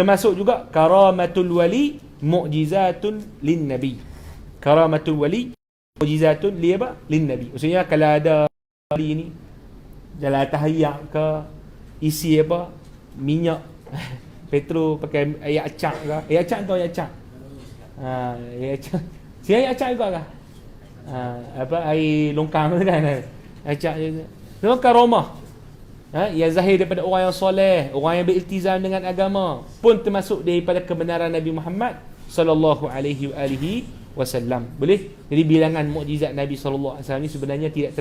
Termasuk juga karamatul wali mu'jizatun lin nabi. Karamatul wali mu'jizatun li apa? Lin nabi. Maksudnya kalau ada wali ni jalan atas ayak ke, isi apa? Minyak petro pakai air acak ke? Air acak tu air acak. Air acak. Si air acak juga kah? Apa air longkang tu kan? Acak je. Itu karamah. Yang zahir daripada orang yang soleh, orang yang beriltizam dengan agama, pun termasuk daripada kebenaran Nabi Muhammad sallallahu alaihi wasallam. Boleh? Jadi bilangan mukjizat Nabi sallallahu alaihi wasallam ni sebenarnya tidak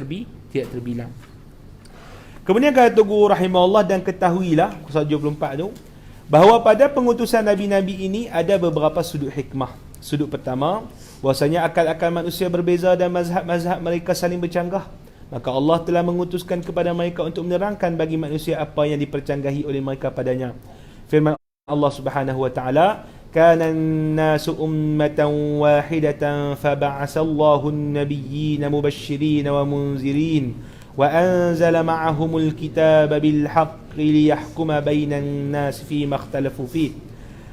terbilang. Kemudian kata Guru rahimahullah, dan ketahuilah pasal 74 tu, bahawa pada pengutusan nabi-nabi ini ada beberapa sudut hikmah. Sudut pertama, bahwasanya akal-akal manusia berbeza dan mazhab-mazhab mereka saling bercanggah. Maka Allah telah mengutuskan kepada mereka untuk menerangkan bagi manusia apa yang dipercanggahi oleh mereka padanya. Firman Allah Subhanahu wa taala, "Kana an-nasu ummatan wahidatan faba'asallahu an-nabiyyina mubasysyirin wa munzirin wa anzala ma'ahumul kitaba bil haqqi liyahkuma bainan nas fima ikhtalafu fihi."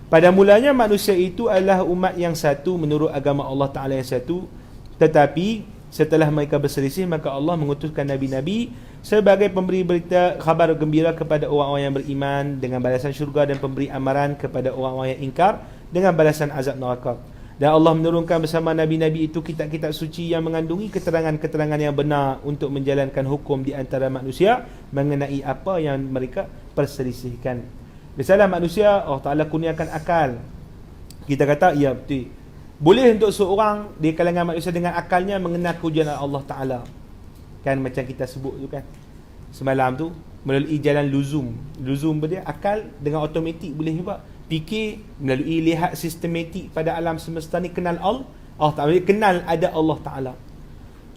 Pada mulanya manusia itu adalah umat yang satu menurut agama Allah Taala yang satu, tetapi setelah mereka berselisih, maka Allah mengutuskan nabi-nabi sebagai pemberi berita khabar gembira kepada orang-orang yang beriman dengan balasan syurga, dan pemberi amaran kepada orang-orang yang ingkar dengan balasan azab neraka. Dan Allah menurunkan bersama nabi-nabi itu kitab-kitab suci yang mengandungi keterangan-keterangan yang benar untuk menjalankan hukum di antara manusia mengenai apa yang mereka perselisihkan. Biasalah manusia, Allah Ta'ala kurniakan akal. Kita kata, ya betul, boleh untuk seorang di kalangan manusia dengan akalnya mengenal kewujudan Allah Ta'ala. Kan macam kita sebut tu kan semalam tu, melalui jalan luzum. Luzum dia akal dengan automatik boleh juga fikir melalui lihat sistematik pada alam semesta ni, kenal Allah Ta'ala, kenal ada Allah Ta'ala.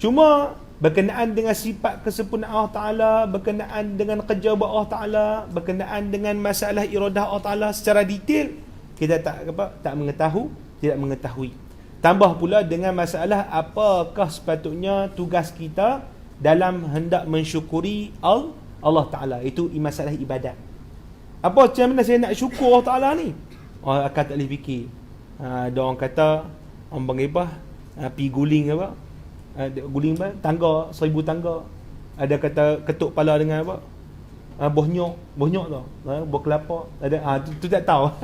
Cuma berkenaan dengan sifat kesempurnaan Allah Ta'ala, berkenaan dengan kerja buat Allah Ta'ala, berkenaan dengan masalah iradah Allah Ta'ala secara detail, kita tak tidak mengetahui. Tambah pula dengan masalah apakah sepatutnya tugas kita dalam hendak mensyukuri Allah Ta'ala. Itu masalah ibadat. Apa macam mana saya nak syukur Allah Ta'ala ni? Orang akan tak boleh fikir. Ada orang kata, orang panggil apa? Pi guling apa? Guling apa? Tangga, 1000 tangga. Ada kata ketuk pala dengan apa? Bohnyok tu. Buah kelapa. Ada, tu tak tahu.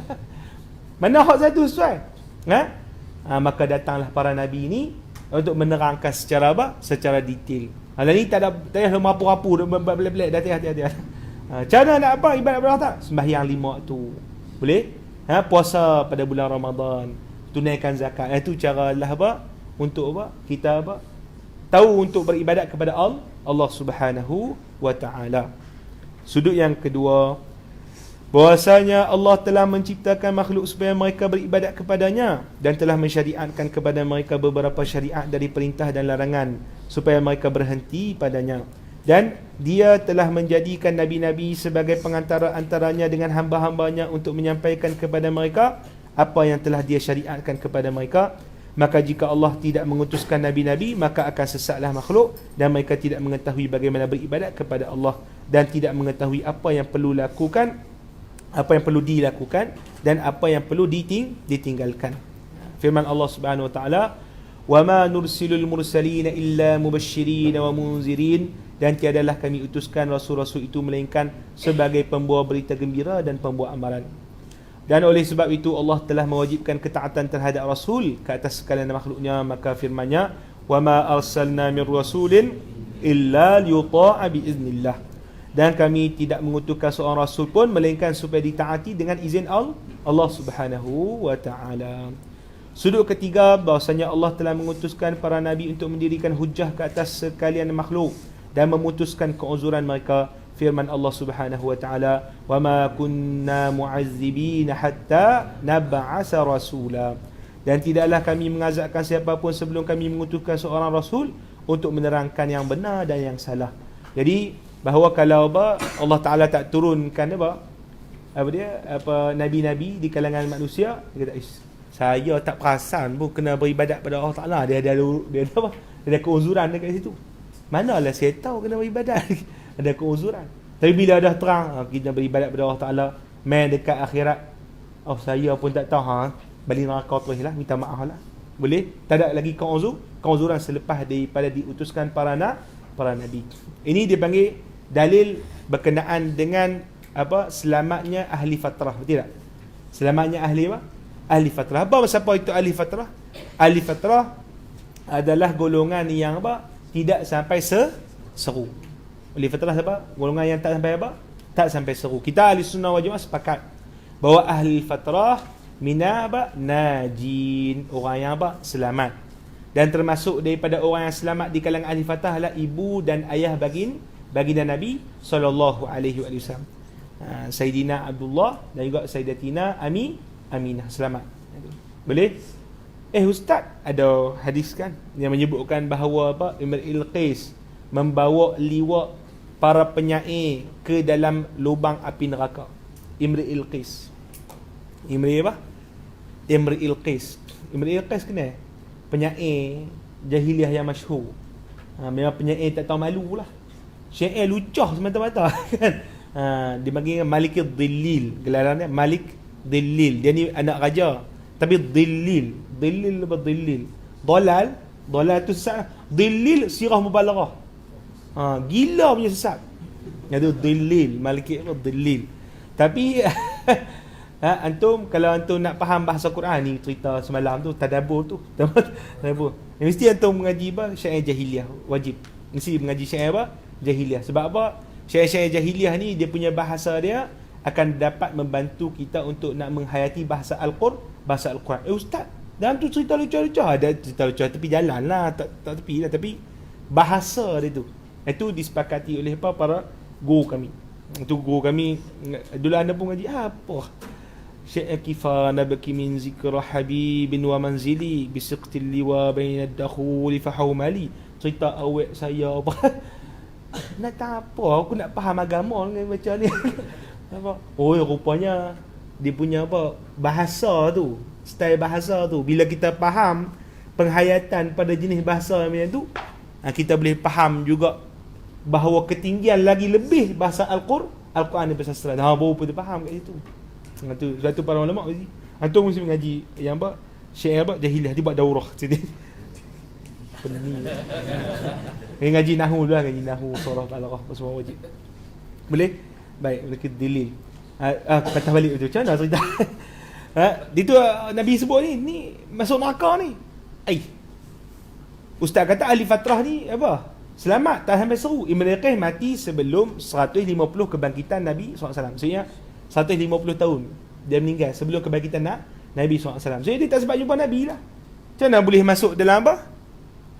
Mana hak satu sesuai? Maka datanglah para nabi ini untuk menerangkan secara apa? Secara detail. Hal ni tak ada rapu-rapu belak-belak hati-hati. Cara nak apa ibadat Allah tak? Sembahyang 5 waktu. Boleh? Puasa pada bulan Ramadan, tunaikan zakat. Itu cara lah apa? Untuk apa? Kita apa? Tahu untuk beribadat kepada Allah Subhanahu wa taala. Sudut yang kedua, bahwasanya Allah telah menciptakan makhluk supaya mereka beribadat kepadanya, dan telah mensyariatkan kepada mereka beberapa syariat dari perintah dan larangan supaya mereka berhenti padanya. Dan dia telah menjadikan nabi-nabi sebagai pengantara antaranya dengan hamba-hambanya untuk menyampaikan kepada mereka apa yang telah dia syariatkan kepada mereka. Maka jika Allah tidak mengutuskan nabi-nabi, maka akan sesatlah makhluk, dan mereka tidak mengetahui bagaimana beribadat kepada Allah, dan tidak mengetahui apa yang perlu lakukan, apa yang perlu dilakukan, dan apa yang perlu ditinggalkan. Firman Allah Subhanahu wa taala, "Wa ma nursilul mursalina illa mubasysyirin wa munzirin." Dan tiadalah kami utuskan rasul-rasul itu melainkan sebagai pembawa berita gembira dan pembawa amaran. Dan oleh sebab itu Allah telah mewajibkan ketaatan terhadap rasul ke atas sekalian makhluknya. Maka firman-Nya, "Wa ma arsalna mir rasulin illa liyuta'a biiznillah." Dan kami tidak mengutuskan seorang rasul pun melainkan supaya ditaati dengan izin Allah Subhanahu wa taala. Sudut ketiga, bahwasanya Allah telah mengutuskan para nabi untuk mendirikan hujah ke atas sekalian makhluk dan memutuskan keuzuran mereka. Firman Allah Subhanahu wa taala, "Wa ma kunna mu'azzibina hatta nab'asa rasula." Dan tidaklah kami mengazabkan siapa pun sebelum kami mengutuskan seorang rasul untuk menerangkan yang benar dan yang salah. Jadi bahawa kalau Allah Taala tak turunkan nabi-nabi di kalangan manusia, dia kata, saya tak perasan pun kena beribadat pada Allah Taala. Dia ada keuzuran dekat situ. Manalah saya tahu kena beribadat. Ada keuzuran. Tapi bila dah terang kita beribadat pada Allah Taala, main dekat akhirat, Oh saya pun tak tahu, balik neraka terus lah, minta maaf lah. Boleh? Tak ada lagi keuzuran selepas daripada diutuskan para nabi. Ini dipanggil dalil berkenaan dengan apa? Selamatnya ahli fatrah, betul tak? Selamatnya ahli apa? Ahli fatrah. Apa siapa itu ahli fatrah? Ahli fatrah adalah golongan yang apa? Tidak sampai seru. Ahli fatrah siapa? Golongan yang tak sampai apa? Tak sampai seru. Kita ahli sunnah wal jamaah sepakat bahawa ahli fatrah mina apa? Najin, orang yang apa? Selamat. Dan termasuk daripada orang yang selamat di kalangan ahli fatrah adalah ibu dan ayah baginda Nabi sallallahu alaihi wasallam. Sayyidina Abdullah dan juga Sayyidatina Aminah selamat. Boleh? Ustaz, ada hadis kan yang menyebutkan bahawa apa? Imrul Qais membawa liwak para penyair ke dalam lubang api neraka. Imrul Qais. Imrul Qais. Imrul Qais kenal? Penyair jahiliah yang masyhur. Memang penyair tak tahu malu lah. Syair lucah semata-mata kan. Dia panggil Malik Dhillil. Gelarannya Malik Dhillil. Dia ni anak raja. Tapi Dhillil. Dhillil apa Dhillil? Dalal tu sesat. Dhillil sirah mubalaghah. Gila punya sesat. Itu Dhillil. Malik apa Dhillil. Tapi antum, kalau antum nak faham bahasa Quran ni, cerita semalam tu tadabbur tu. Tadabbur. Mesti antum mengaji apa? Syair jahiliah wajib. Mesti mengaji syair apa? Jahiliah. Sebab apa? Syair-syair jahiliah ni dia punya bahasa dia akan dapat membantu kita untuk nak menghayati bahasa Al-Quran. Ustaz, dalam tu cerita lucah-lucah. Ada cerita lucah tepi jalan lah, tak tepi lah, tapi bahasa dia tu. Itu disepakati oleh apa? Para guru kami. Itu guru kami dulu anda pun ngaji apa? Syekh kifa nabki min zikra habibin wa manzili bisiqtil liwa baina ad-dakhuli fa hawmali. Cerita awek saya apa? Nak tahu apa? Aku nak faham agama dengan macam ni. Apa? Oh, rupanya dia punya apa? Bahasa tu, style bahasa tu. Bila kita faham penghayatan pada jenis bahasa macam tu, kita boleh faham juga bahawa ketinggian lagi lebih bahasa Al-Quran daripada sastra. Baru pun dia faham kat situ. Sebab tu para ulama mesti antum mesti mengaji yang apa? Syair apa? Jahiliah. Dia buat daurah. Ngaji nahwu dulu lah. Ngaji nahwu, surah, balaghah, semua wajib. Boleh? Baik, boleh dalil. Patah balik tu. Macam mana cerita? Itu Nabi sebut ni masuk neraka ni. Ustaz kata ahli fatrah ni apa? Selamat, tak sampai seru. Imrul Qais mati sebelum 150 kebangkitan Nabi SAW. Maksudnya 150 tahun dia meninggal sebelum kebangkitan Nabi SAW. So dia tak sempat jumpa Nabi lah. Macam mana boleh masuk dalam apa?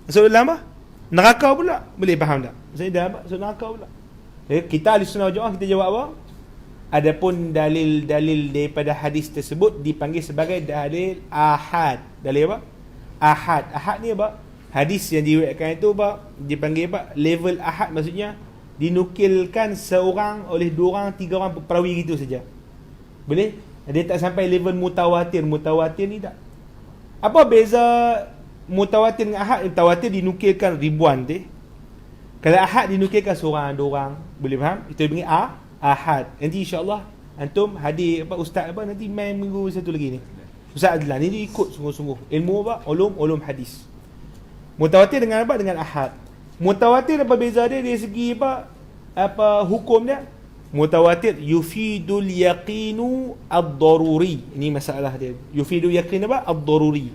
Masuk dalam apa? Neraka pula. Boleh faham tak? Maksudnya dalam apa? Masuk neraka pula. Kita ahli sunnah wal jamaah, kita jawab apa? Adapun dalil-dalil daripada hadis tersebut dipanggil sebagai dalil ahad. Dalil apa? Ahad. Ahad ni apa? Hadis yang diriwayatkan itu apa? Dipanggil apa? Level ahad, maksudnya dinukilkan seorang oleh dua orang, tiga orang perawi gitu saja. Boleh? Dia tak sampai level mutawatir. Mutawatir ni tak. Apa beza mutawatir dengan ahad? Mutawatir dinukilkan ribuan tu. Kalau ahad dinukilkan seorang, dua orang. Boleh faham? Itu dipanggil ahad. Nanti insya-Allah antum hadir apa ustaz apa nanti main minggu satu lagi ni. Ustaz Adlan ni dia ikut sungguh-sungguh. Ilmu apa? Ulum hadis. Mutawatir dengan apa? Dengan ahad. Mutawatir apa beza dia dari segi apa hukum dia? Mutawatir yufidul yaqinu ad-daruri. Ini masalah dia. Yufidul yaqin apa? Ad-daruri.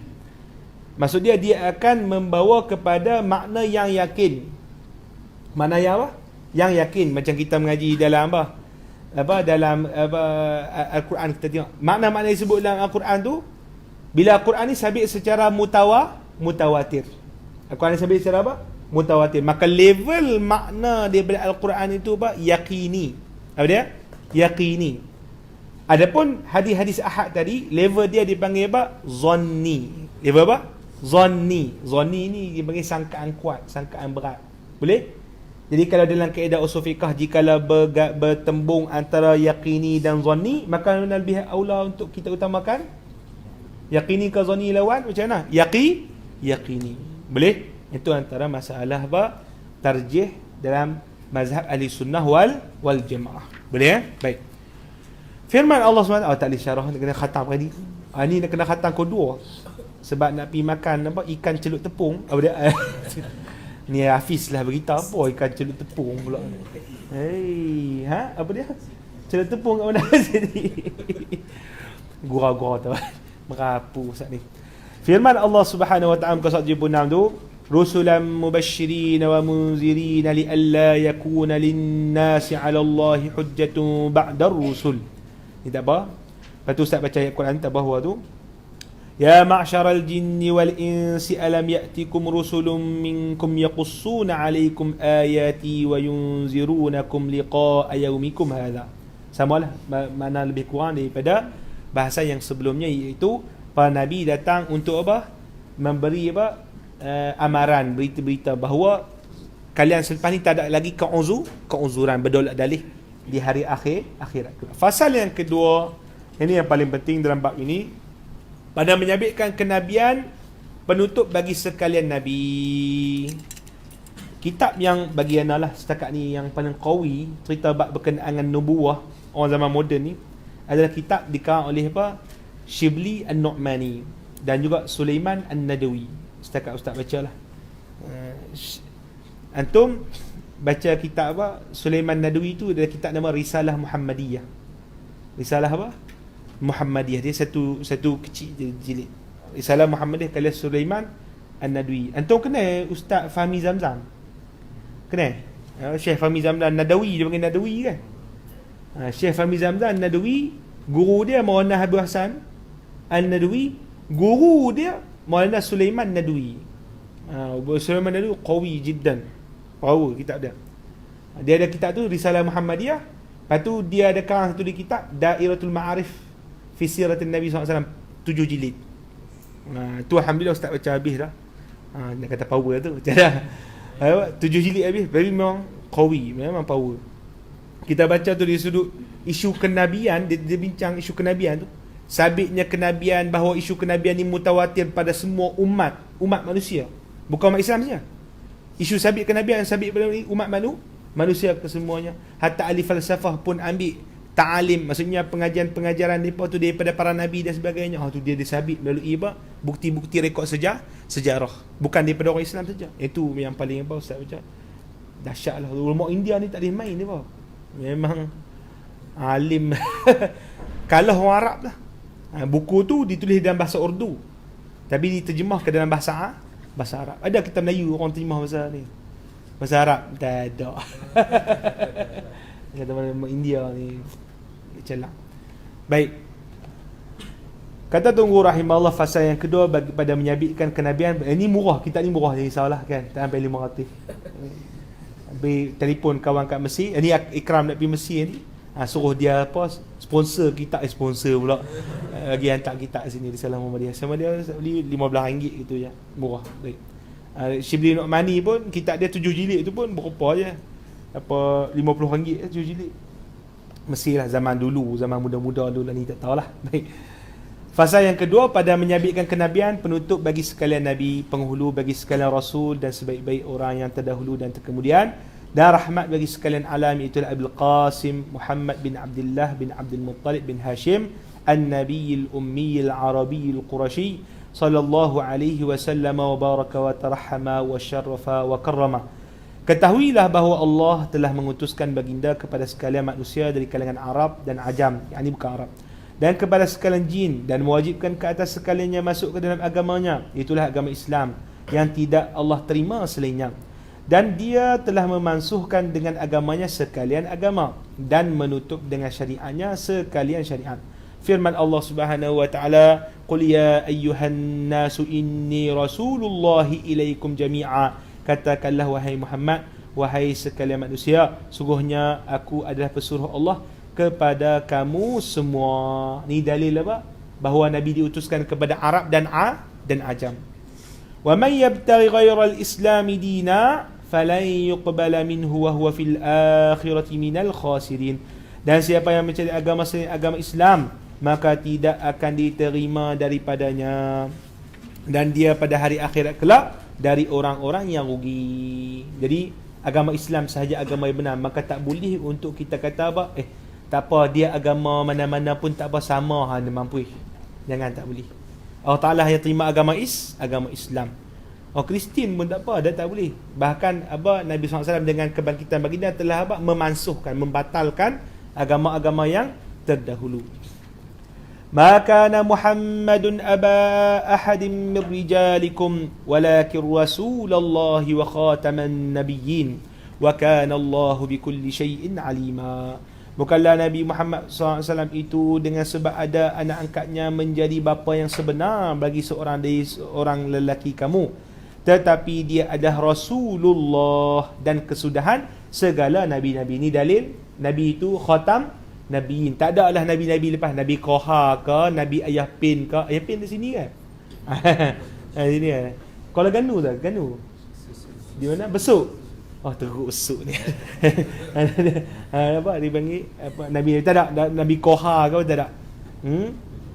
Maksud dia akan membawa kepada makna yang yakin. Makna yang apa? Yang yakin. Macam kita mengaji dalam apa? Dalam Al-Quran kita tengok. Makna-makna yang disebut dalam Al-Quran tu, bila Al-Quran ni sabit secara mutawatir. Al-Quran ni sabit secara apa? Mutawatir. Maka level makna daripada Al-Quran itu apa? Yaqini. Apa dia? Yaqini. Adapun hadis-hadis ahad tadi, level dia dipanggil apa? Zanni. Level apa? Zanni. Zanni ni dipanggil sangkaan kuat, sangkaan berat. Boleh? Jadi kalau dalam kaedah usul fiqh, jikalau bertembung antara yaqini dan zanni, maka lebih aula untuk kita utamakan yaqini ke zanni lawan macam mana? Yaqini. Boleh? Itu antara masalah tarjih dalam mazhab ahli sunnah wal jamaah. Boleh ya? Baik. Firman Allah SWT, tak boleh syarah, nak kena khatam tadi. Ni nak kena khatam kedua. Sebab nak pergi makan apa, ikan celup tepung. Apa dia? Ni Hafiz lah beritahu apa ikan celup tepung pula. Hei, apa dia? Celup tepung kat mana sini? Gurau-gurau tu. Merapu saat ni. Firman Allah Subhanahu wa taala muka surat 76 tu, rusulan mubasysyirin wa munzirin li alla yakuna lin-nasi 'ala Allahi hujjatun ba'da ar-rusul. Ni tak apa. Lepas tu Ustaz baca ayat Quran tak bawah tu. Ya ma'syaral jinni wal insi alam ya'tikum rusulun minkum yaqussuna 'alaikum ayati wa yunzirunakum liqa'a yaumikum hadha. Samalah makna lebih kurang daripada bahasa yang sebelumnya, iaitu para nabi datang untuk apa? Memberi apa? Amaran, berita-berita bahawa kalian selepas ni tak ada lagi keuzuran berdolak dalih di hari akhirat. Fasal yang kedua, ini yang paling penting dalam bab ini, pada menyabitkan kenabian penutup bagi sekalian nabi. Kitab yang bagi ana lah setakat ni yang paling qawi cerita bab berkenaan dengan nubuwah orang zaman moden ni adalah kitab dikarang oleh apa? Shibli An-Nu'mani dan juga Sulaiman An-Nadawi. Setakat Ustaz baca lah. Antum baca kitab apa? Sulaiman Nadawi tu adalah kitab nama Risalah Muhammadiyah. Risalah apa? Muhammadiyah. Dia satu kecil jilid. Risalah Muhammadiyah karya Sulaiman An-Nadawi. Antum kenal Ustaz Fahmi Zamzam? Kenal? Syekh Fahmi Zamzam Nadawi, dia panggil Nadawi kan? Syekh Fahmi Zamzam Nadawi, guru dia Maulana Habib Hassan An-Nadawi, guru dia Maulana Sulaiman Nadawi. Sulaiman Nadawi qawi jiddan. Power kitab dia. Dia ada kitab tu Risalah Muhammadiyah. Lepas tu dia ada karang satu di kitab Dairatul Ma'arif fi Siratin Nabi SAW, 7 jilid. Tu alhamdulillah Ustaz baca habis dah. Nak kata power tu macam dah. 7 jilid habis. Very memang qawi, memang power. Kita baca tu dari sudut isu kenabian, dia bincang isu kenabian tu. Sabitnya kenabian, bahawa isu kenabian ni mutawatir pada semua umat manusia, bukan umat Islam saja. Isu sabit kenabian, sabit pada umat manusia kesemuanya. Hatta ahli falsafah pun ambil ta'alim, maksudnya pengajaran mereka tu daripada para nabi dan sebagainya. Tu dia disabit melalui apa? Bukti-bukti rekod sejarah, bukan daripada orang Islam saja. Itu yang paling apa Ustaz baca. Dahsyatlah. Ulama India ni tak boleh main dia apa. Memang alim. Kalah orang Arab lah. Buku tu ditulis dalam bahasa Urdu, tapi diterjemah ke dalam bahasa Arab. Ada kitab Melayu orang terjemah bahasa Arab? Tak ada. Kata mana India ni celak. Baik. Kata Tunggu rahimahullah, fasal yang kedua bagi pada menyabitkan kenabian. Ini murah, kitab ni murah, jadi salah kan, tak sampai 500. Ambil telefon kawan kat Mesir. Ini Ikram nak pergi Mesir ni, suruh dia apa, sponsor kitab, sponsor pula lagi hantar kitab sini Risalah Muhammadiyah. Sama dia beli RM15 gitu je, murah. Baik. Shibli Nu'mani pun kitab dia 7 jilid tu pun berapa je, apa RM50 7 jilid. Mesir lah, zaman dulu, zaman muda-muda dulu ni, tak tahulah. Baik. Fasal yang kedua, pada menyabitkan kenabian penutup bagi sekalian nabi, penghulu bagi sekalian rasul dan sebaik-baik orang yang terdahulu dan terkemudian, dan rahmat bagi sekalian alam, iaitu Abul Qasim Muhammad bin Abdullah bin Abdul Muttalib bin Hashim An-Nabiyil Ummiyil Arabiyil Qurashi sallallahu alaihi wasallam wa baraka wa tarahama wa syarrafa wa karrama. Ketahuilah bahawa Allah telah mengutuskan baginda kepada sekalian manusia dari kalangan Arab dan Ajam, yakni bukan Arab, dan kepada sekalian jin, dan mewajibkan ke atas sekaliannya masuk ke dalam agamanya, itulah agama Islam yang tidak Allah terima selainnya. Dan dia telah memansuhkan dengan agamanya sekalian agama, dan menutup dengan syariatnya sekalian syariat. Firman Allah Subhanahu wa taala, "Qul ya ayyuhan nasu inni rasulullahi ilaikum jami'a." Katakanlah wahai Muhammad, wahai sekalian manusia, sungguhnya aku adalah pesuruh Allah kepada kamu semua. Ni dalil apa? Bahawa Nabi diutuskan kepada Arab dan Ajam. Wa may yabtaghi ghayra al-islam dina falan yuqbala minhu wa huwa fil akhirati minal khasirin. Dan siapa yang mencari agama selain agama Islam, maka tidak akan diterima daripadanya, dan dia pada hari akhirat kelak dari orang-orang yang rugi. Jadi agama Islam sahaja agama yang benar, maka tak boleh untuk kita kata apa, Tak apa, dia agama mana-mana pun tak apa, sama dia mampu. Jangan, tak boleh. Allah Ta'ala yang terima agama Islam. Kristian pun tak apa, dia tak boleh. Bahkan Nabi SAW dengan kebangkitan baginda telah memansuhkan, membatalkan agama-agama yang terdahulu. Ma kana Muhammadun aba ahadin min rijalikum walakin Rasulullah wa khataman nabiyyin wa kana Allahu bikulli syai'in alima. Bukanlah Nabi Muhammad SAW itu dengan sebab ada anak angkatnya menjadi bapa yang sebenar bagi seorang dari seorang lelaki kamu, tetapi dia adalah Rasulullah dan kesudahan segala Nabi-Nabi. Ini dalil Nabi itu khatam Nabiin. Tak ada lah Nabi-Nabi lepas. Nabi Koha ke, Nabi Ayah Pin ke. Ayah Pin di sini kan? Di sini kan? Kalau Ganu tak? Ganu di mana? Besuk. Teruk besuk ni. Apa dipanggil Nabi, tak ada Nabi Koha ke, tak ada.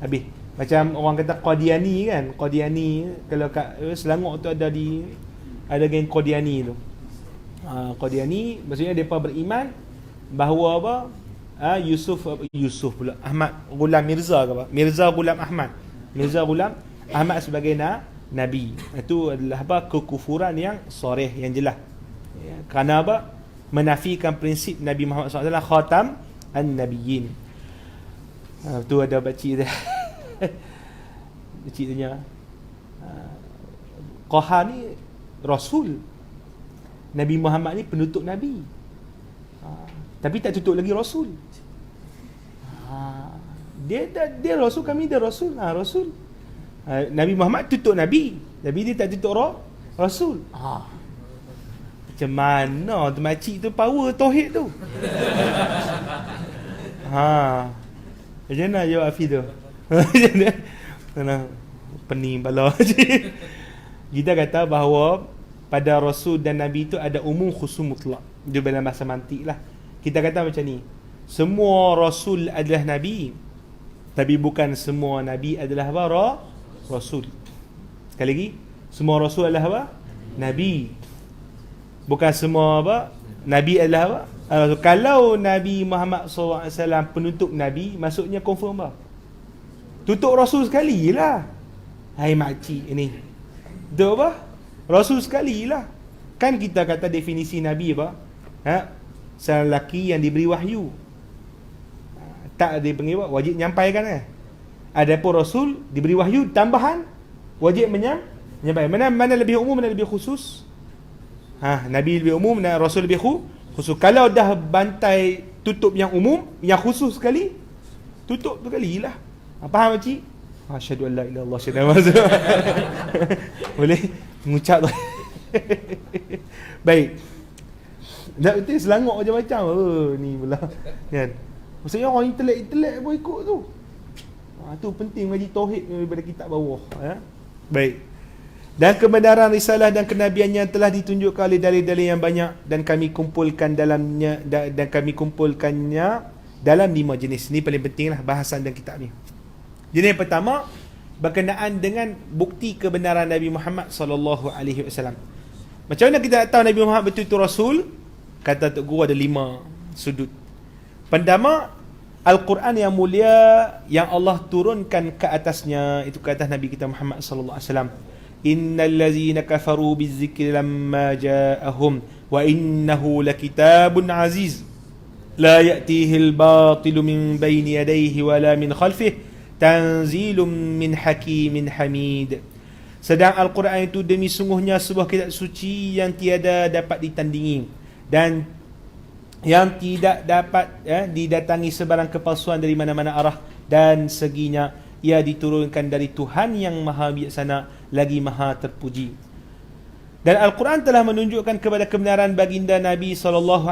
Habis macam orang kata Qadiani kan. Qadiani kalau kat Selangor tu ada geng Qadiani tu. Qadiani maksudnya depa beriman bahawa Yusuf pula Ahmad Ghulam Mirza ke apa? Mirza Ghulam Ahmad sebagai nabi. Itu adalah kekufuran yang soreh, yang jelas. Kerana menafikan prinsip Nabi Muhammad SAW khatam an-nabiyyin. Tu ada pakcik dia. Pakcik tanya, Qaha ni Rasul, Nabi Muhammad ni penutup Nabi, tapi tak tutup lagi Rasul. Dia Rasul, kami dia Rasul. Rasul. Nabi Muhammad tutup Nabi dia tak tutup Rasul. Macam mana tu makcik tu power tauhid tu? Macam mana jawab Hafiz tu? Pening bala. Kita kata bahawa pada Rasul dan Nabi itu ada umum khusus mutlak. Dia dalam bahasa mantik lah. Kita kata macam ni, semua Rasul adalah Nabi, tapi bukan semua Nabi adalah Rasul. Sekali lagi, semua Rasul adalah Nabi, bukan semua Nabi adalah Kalau Nabi Muhammad SAW penutup Nabi, maksudnya confirm tutup Rasul sekali lah. Hai makcik ni, tu Rasul sekali lah. Kan kita kata definisi Nabi seorang lelaki yang diberi wahyu, tak dipanggil wajib menyampaikan Adapun Rasul diberi wahyu tambahan, wajib menyampaikan. Mana lebih umum, mana lebih khusus? Nabi lebih umum dan Rasul lebih khusus. Kalau dah bantai tutup yang umum, yang khusus sekali, tutup tu kali lah. Faham makcik? Asyhadu an la ilaha illallah, asyhadu anna Muhammadan. Boleh mengucap tu. Baik. Nak betul Selangor macam-macam. Ni pula kan. Maksudnya orang intelek pun ikut tu. Tu penting ngaji tauhid daripada kitab bawah. Baik. Dan kebenaran risalah dan kenabiannya telah ditunjukkan oleh dalil-dalil yang banyak, dan kami kumpulkannya dalam 5 jenis. Ini paling pentinglah bahasan dalam kitab ni. Jenis yang pertama berkenaan dengan bukti kebenaran Nabi Muhammad sallallahu alaihi wasallam. Macam mana kita tahu Nabi Muhammad betul-betul Rasul? Kata Tok Guru ada 5 sudut. Pertama, Al-Quran yang mulia yang Allah turunkan ke atasnya, itu ke atas Nabi kita Muhammad sallallahu alaihi wasallam. Innal ladzina kafaru bizzikri lamma ja'ahum wa innahu lakitabun aziz la ya'tihi al-batilu min bayni yadayhi wala min khalfihi tanzilun min hakimin hamid. Sedang Al-Quran itu demi sungguhnya sebuah kitab suci yang tiada dapat ditandingi dan yang tidak dapat didatangi sebarang kepalsuan dari mana-mana arah, dan seginya ia diturunkan dari Tuhan yang maha bijaksana lagi maha terpuji. Dan Al-Quran telah menunjukkan kepada kebenaran baginda Nabi SAW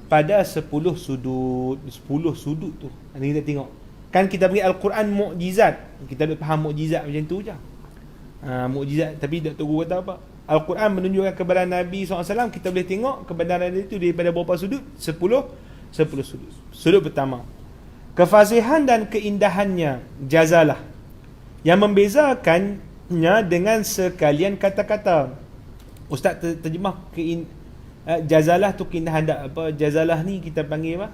pada 10 sudut. 10 sudut tu nanti kita tengok. Kan kita bagi Al-Quran mukjizat, kita dah faham mukjizat macam tu je. Mukjizat, tapi Dr. Guru kata apa? Al-Quran menunjukkan kebenaran Nabi SAW, kita boleh tengok kebenaran itu daripada berapa sudut? 10 sudut. Sudut pertama, kefasihan dan keindahannya, jazalah, yang membezakannya dengan sekalian kata-kata. Ustaz terjemah jazalah tu keindahan. Jazalah ni kita panggil apa?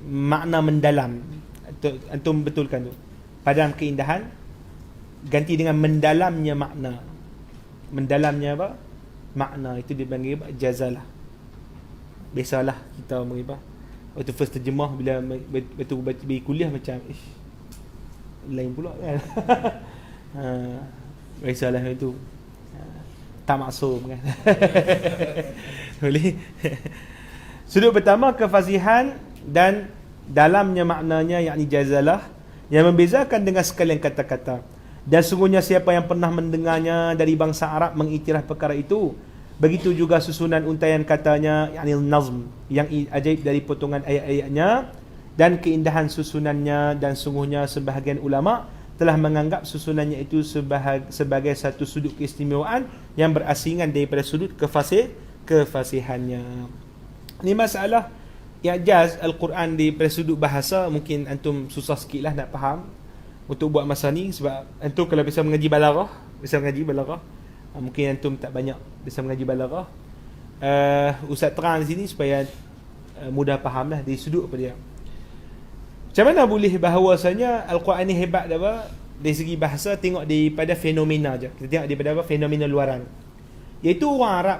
makna mendalam. Antum betulkan tu. Padam keindahan ganti dengan mendalamnya makna. Mendalamnya apa? Makna itu dipanggil apa? Jazalah. Biasalah kita mengibar. Waktu first terjemah bila betul baca kuliah macam lain pula kan. Biasalah itu. Tak maksum kan. Boleh. Sudut pertama kefasihan dan dalamnya maknanya yakni jazalah yang membezakan dengan sekalian kata-kata. Dan sungguhnya siapa yang pernah mendengarnya dari bangsa Arab mengiktiraf perkara itu. Begitu juga susunan untaian katanya yakni nazm yang ajaib dari potongan ayat-ayatnya dan keindahan susunannya, dan sungguhnya sebahagian ulama telah menganggap susunannya itu sebagai satu sudut keistimewaan yang berasingan daripada sudut kefasihannya. Ini masalah i'jaz Al-Quran daripada sudut bahasa mungkin antum susah sikit lah nak faham untuk buat masa ni, sebab antum kalau bisa mengaji balaghah, mungkin antum tak banyak bisa mengaji balaghah. Ustaz terang di sini supaya mudah faham lah dari sudut apa dia. Macam mana boleh bahawasanya Al-Quran ni hebat apa? Dari segi bahasa, tengok daripada fenomena je. Kita tengok daripada apa? Fenomena luaran. Iaitu orang Arab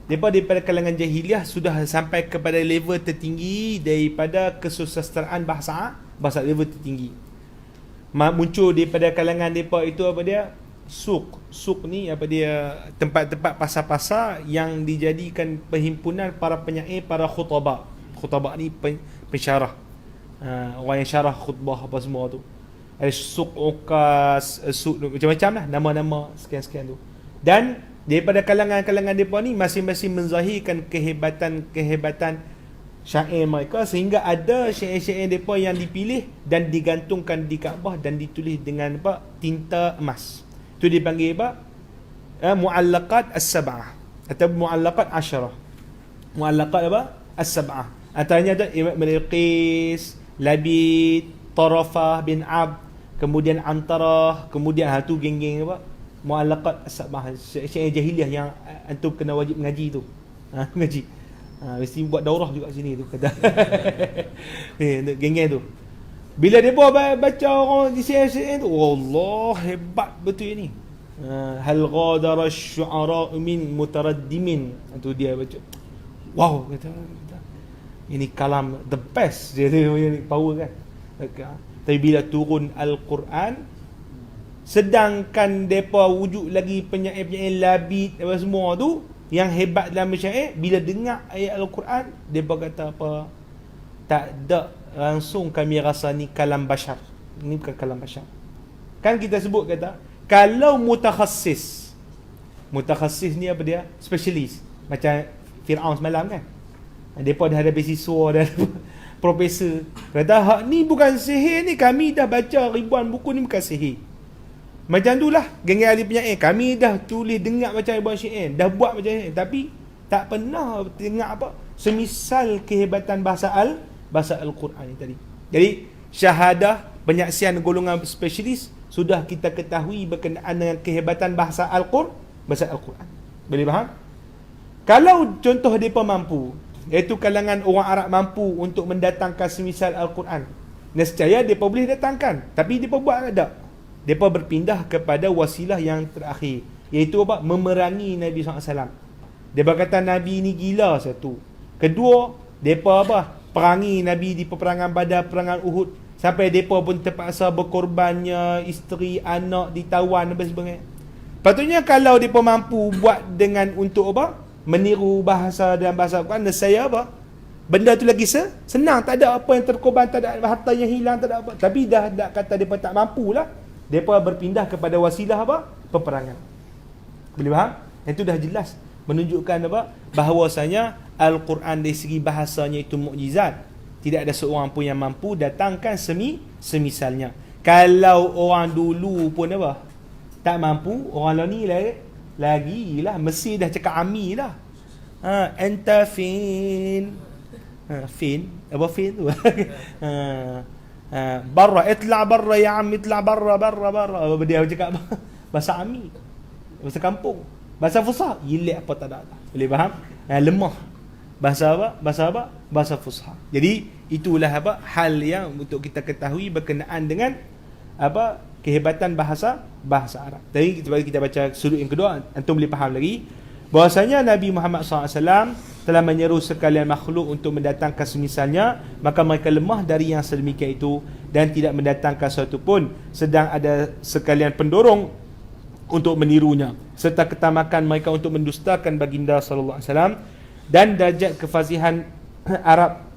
daripada kalangan jahiliah sudah sampai kepada level tertinggi daripada kesusastraan bahasa level tertinggi. Muncul daripada kalangan mereka itu apa dia? Suk ni apa dia? Tempat-tempat pasar-pasar yang dijadikan perhimpunan para penyair, para khutbah. Khutbah ni pensyarah. Orang yang syarah khutbah apa semua tu. Ada suk ukas, suk macam-macam lah, nama-nama sekian-sekian tu. Dan daripada kalangan-kalangan mereka ni masing-masing menzahirkan kehebatan syair mereka, sehingga ada syair-syair mereka yang dipilih dan digantungkan di Kaabah dan ditulis dengan apa? Tinta emas. Itu dipanggil apa? Mu'allaqat as-sab'ah atau mu'allaqat asyarah. Mu'allaqat apa? As-sab'ah. Antaranya ada Imam Bilqis, Labid, Tarafah bin Abd, kemudian Antarah, kemudian tu geng-geng apa? Mu'allaqat as-sab'ah, syair jahiliah yang antum kena wajib mengaji tu. Mengaji. Mesti buat daurah juga sini tu kata. Geng-geng tu. Bila dia baca orang di syair-syair tu, wallah hebat betul ni. Hal ghadara asy-syu'ara min mutaraddimin. Itu dia baca. Wow, kata ini kalam the best dia power kan. Tapi bila turun Al-Quran, sedangkan depa wujud lagi penyair-penyair Labid apa semua tu yang hebat dalam syair, bila dengar ayat Al-Quran depa kata apa? Tak ada, langsung kami rasa ni kalam bashar. Ini bukan kalam bashar. Kan kita sebut kata kalau mutakhassis ni apa dia? Specialist. Macam Fir'aun semalam kan. Mereka dah ada beasiswa, dah ada profesor. Kata, hak ni bukan sihir ni. Kami dah baca ribuan buku ni bukan sihir. Macam tu lah. Geng-geng ahli penyair. Kami dah tulis, dengar macam ribuan syair. Dah buat macam ni. Tapi, tak pernah dengar apa. Semisal kehebatan bahasa Al-Quran ni tadi. Jadi, syahadah, penyaksian golongan spesialis, sudah kita ketahui berkenaan dengan kehebatan bahasa Al-Quran. Boleh faham? Kalau contoh mereka mampu, iaitu kalangan orang Arab mampu untuk mendatangkan semisal Al-Quran, nescaya mereka boleh datangkan. Tapi mereka buat tak? Mereka berpindah kepada wasilah yang terakhir, iaitu apa? Memerangi Nabi SAW. Mereka kata Nabi ni gila, satu. Kedua, mereka apa? Perangi Nabi di peperangan Badar, peperangan Uhud, sampai mereka pun terpaksa berkorbannya isteri, anak ditawan dan sebagainya. Patutnya kalau mereka mampu buat dengan untuk apa? Meniru bahasa dan bahasa Al-Quran, saya apa? Benda tu lagi senang, tak ada apa yang terkorban, tak ada harta yang hilang, tak ada apa. Tapi dah kata mereka tak mampulah, mereka berpindah kepada wasilah apa? Peperangan. Boleh faham? Itu dah jelas menunjukkan apa? Bahawasanya Al-Quran dari segi bahasanya itu mukjizat. Tidak ada seorang pun yang mampu datangkan semisalnya. Kalau orang dulu pun apa? Tak mampu, orang lain ni lagi lah, Mesir dah cakap ami lah. Anta fin. Fin, apa fin tu? Barra, itla barra ya am, itla barra. Apa dia cakap? Bahasa ami, bahasa kampung, bahasa fusah, gilek apa tak ada. Boleh faham? Lemah. Bahasa apa? Bahasa Fusha. Jadi itulah apa hal yang untuk kita ketahui berkenaan dengan apa kehebatan bahasa Arab. Tadi kita baca sudut yang kedua, antum boleh faham lagi bahwasanya Nabi Muhammad SAW telah menyeru sekalian makhluk untuk mendatangkan semisalnya, maka mereka lemah dari yang sedemikian itu dan tidak mendatangkan sesuatu pun, sedang ada sekalian pendorong untuk menirunya, serta ketamakan mereka untuk mendustakan baginda sallallahu alaihi wasallam dan darjat kefasihan Arab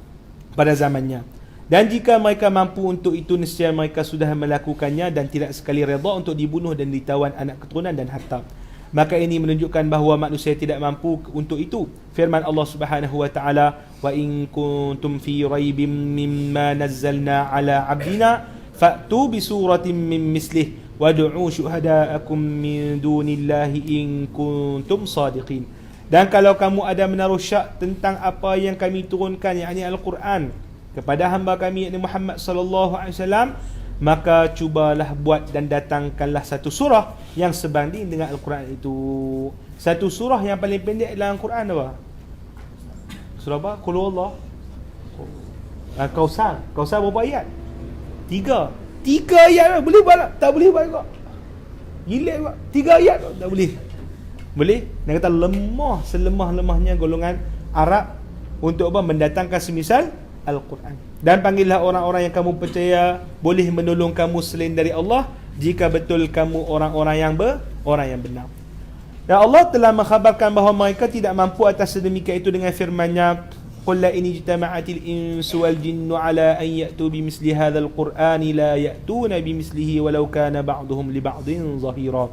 pada zamannya. Dan jika mereka mampu untuk itu, nescaya mereka sudah melakukannya dan tidak sekali redha untuk dibunuh dan ditawan anak keturunan dan harta. Maka ini menunjukkan bahawa manusia tidak mampu untuk itu. Firman Allah Subhanahu wa taala, "Wa in kuntum fi raibim mimma nazzalna ala 'abdina fa'tu bi suratin min mislih wad'u syuhada'akum min dunillahi in kuntum shadiqin." Dan kalau kamu ada menaruh syak tentang apa yang kami turunkan, yakni Al-Quran, kepada hamba kami yakni Muhammad sallallahu alaihi wasallam, maka cubalah buat dan datangkanlah satu surah yang sebanding dengan Al-Quran itu. Satu surah yang paling pendek dalam Al-Quran apa? Surah apa? Qul huwallah. Kausar berapa ayat? 3 ayat. Boleh buat tak? Tak boleh buat juga. Gila juga. 3 ayat tak boleh. Boleh? Dia kata lemah selemah-lemahnya golongan Arab untuk apa? Mendatangkan semisal Al-Quran. Dan panggillah orang-orang yang kamu percaya boleh menolong kamu selain dari Allah, jika betul kamu orang-orang yang benar. Dan Allah telah mengkhabarkan bahawa mereka tidak mampu atas sedemikian itu dengan firman-Nya, "Qul la in ijtama'atil insu wal jinnu ala an ya'tu bimithli hadzal qur'ani la ya'tuna bimithlihi walau kana ba'duhum li ba'din zahira."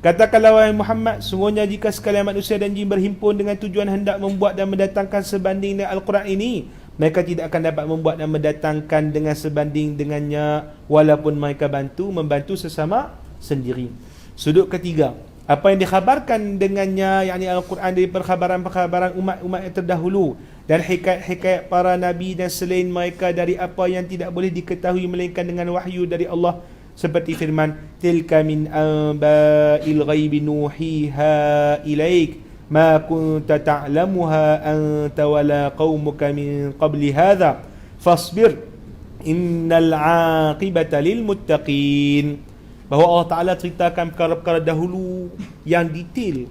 Katakanlah wahai Muhammad, sungguhnya jika sekalian manusia dan jin berhimpun dengan tujuan hendak membuat dan mendatangkan sebanding dengan Al-Quran ini, mereka tidak akan dapat membuat dan mendatangkan dengan sebanding dengannya, walaupun mereka membantu sesama sendiri. Sudut ketiga, apa yang dikhabarkan dengannya, yakni Al-Quran, dari perkhabaran-perkhabaran umat-umat yang terdahulu dan hikayat-hikayat para nabi dan selain mereka dari apa yang tidak boleh diketahui melainkan dengan wahyu dari Allah, seperti firman, "Tilka min anba'il ghaibi nuhiha ilaik ma kunta ta'lamuha anta wala qaumuka min qabli hadha fasbir innal 'aqibata lil muttaqin." Bahawa Allah Ta'ala ceritakan perkara-perkara dahulu yang detail.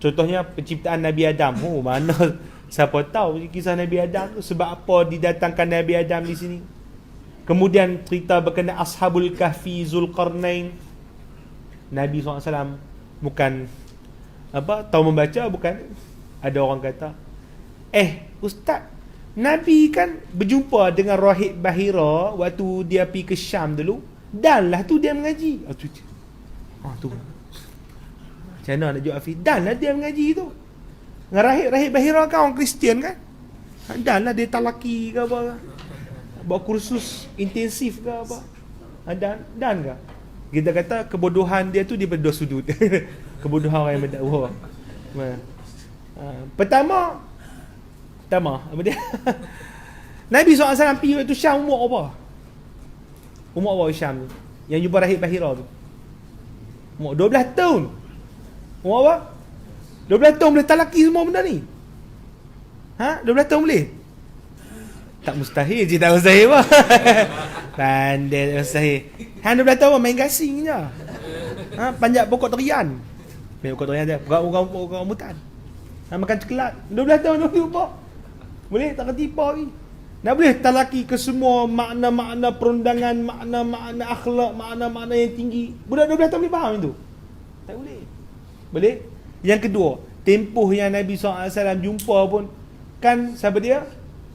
Contohnya penciptaan Nabi Adam. Mana siapa tahu kisah Nabi Adam tu, sebab apa didatangkan Nabi Adam di sini. Kemudian cerita berkenaan Ashabul Kahfi, Zulqarnain. Nabi SAW bukan tahu membaca, bukan. Ada orang kata, Ustaz, Nabi kan berjumpa dengan Rahib Bahira waktu dia pergi ke Syam dulu, dan lah tu dia mengaji. Tu macam mana nak jawab Hafiz? Dan lah dia mengaji tu. Dengan Rahib Bahira kan orang Kristian kan, dan lah dia talaki ke apa, buat kursus intensif ke apa, dan ke? Kita kata kebodohan dia tu daripada dua sudut. Kebodohan orang yang mendakwa. Pertama apa dia? Nabi SAW pergi waktu Syam, umur apa Syam tu, yang jumpa Rahib Bahira tu? Umur 12 tahun. Umur apa? 12 tahun boleh talaki semua benda ni? 12 tahun boleh? Tak mustahil je, tak mustahil apa. Pandai, tak mustahil. 12 tahun main gasing je. Panjat pokok terian. Pokok terian dia, pokok rambutan. Makan coklat. 12 tahun dulu apa? Boleh tak kerti apa ni? Nak boleh talaki ke semua makna-makna perundangan, makna-makna akhlak, makna-makna yang tinggi. Budak 12 tahun boleh faham itu? Tak boleh. Boleh? Yang kedua, tempoh yang Nabi SAW jumpa pun, kan siapa dia?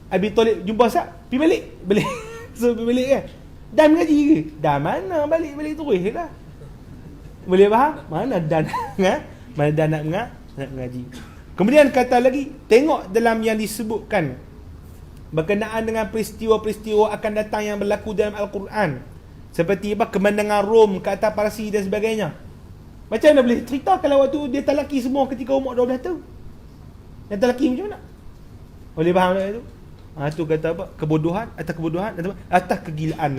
Abi Talib jumpa Sa'ad, pergi balik. Boleh. So pergi balik kan? Dan mengaji ke? Dan mana balik terus lah. Boleh faham? Mana dan mana dan nak mengaji. Kemudian kata lagi, tengok dalam yang disebutkan berkenaan dengan peristiwa-peristiwa akan datang yang berlaku dalam Al-Quran, seperti apa kemenangan Rom ke atas Parsi dan sebagainya. Macam mana boleh cerita kalau waktu dia talaki semua ketika umur 12 tahun? Dia talaki macam mana? Boleh faham tak itu? Tu kata apa? Kebodohan atas kegilaan.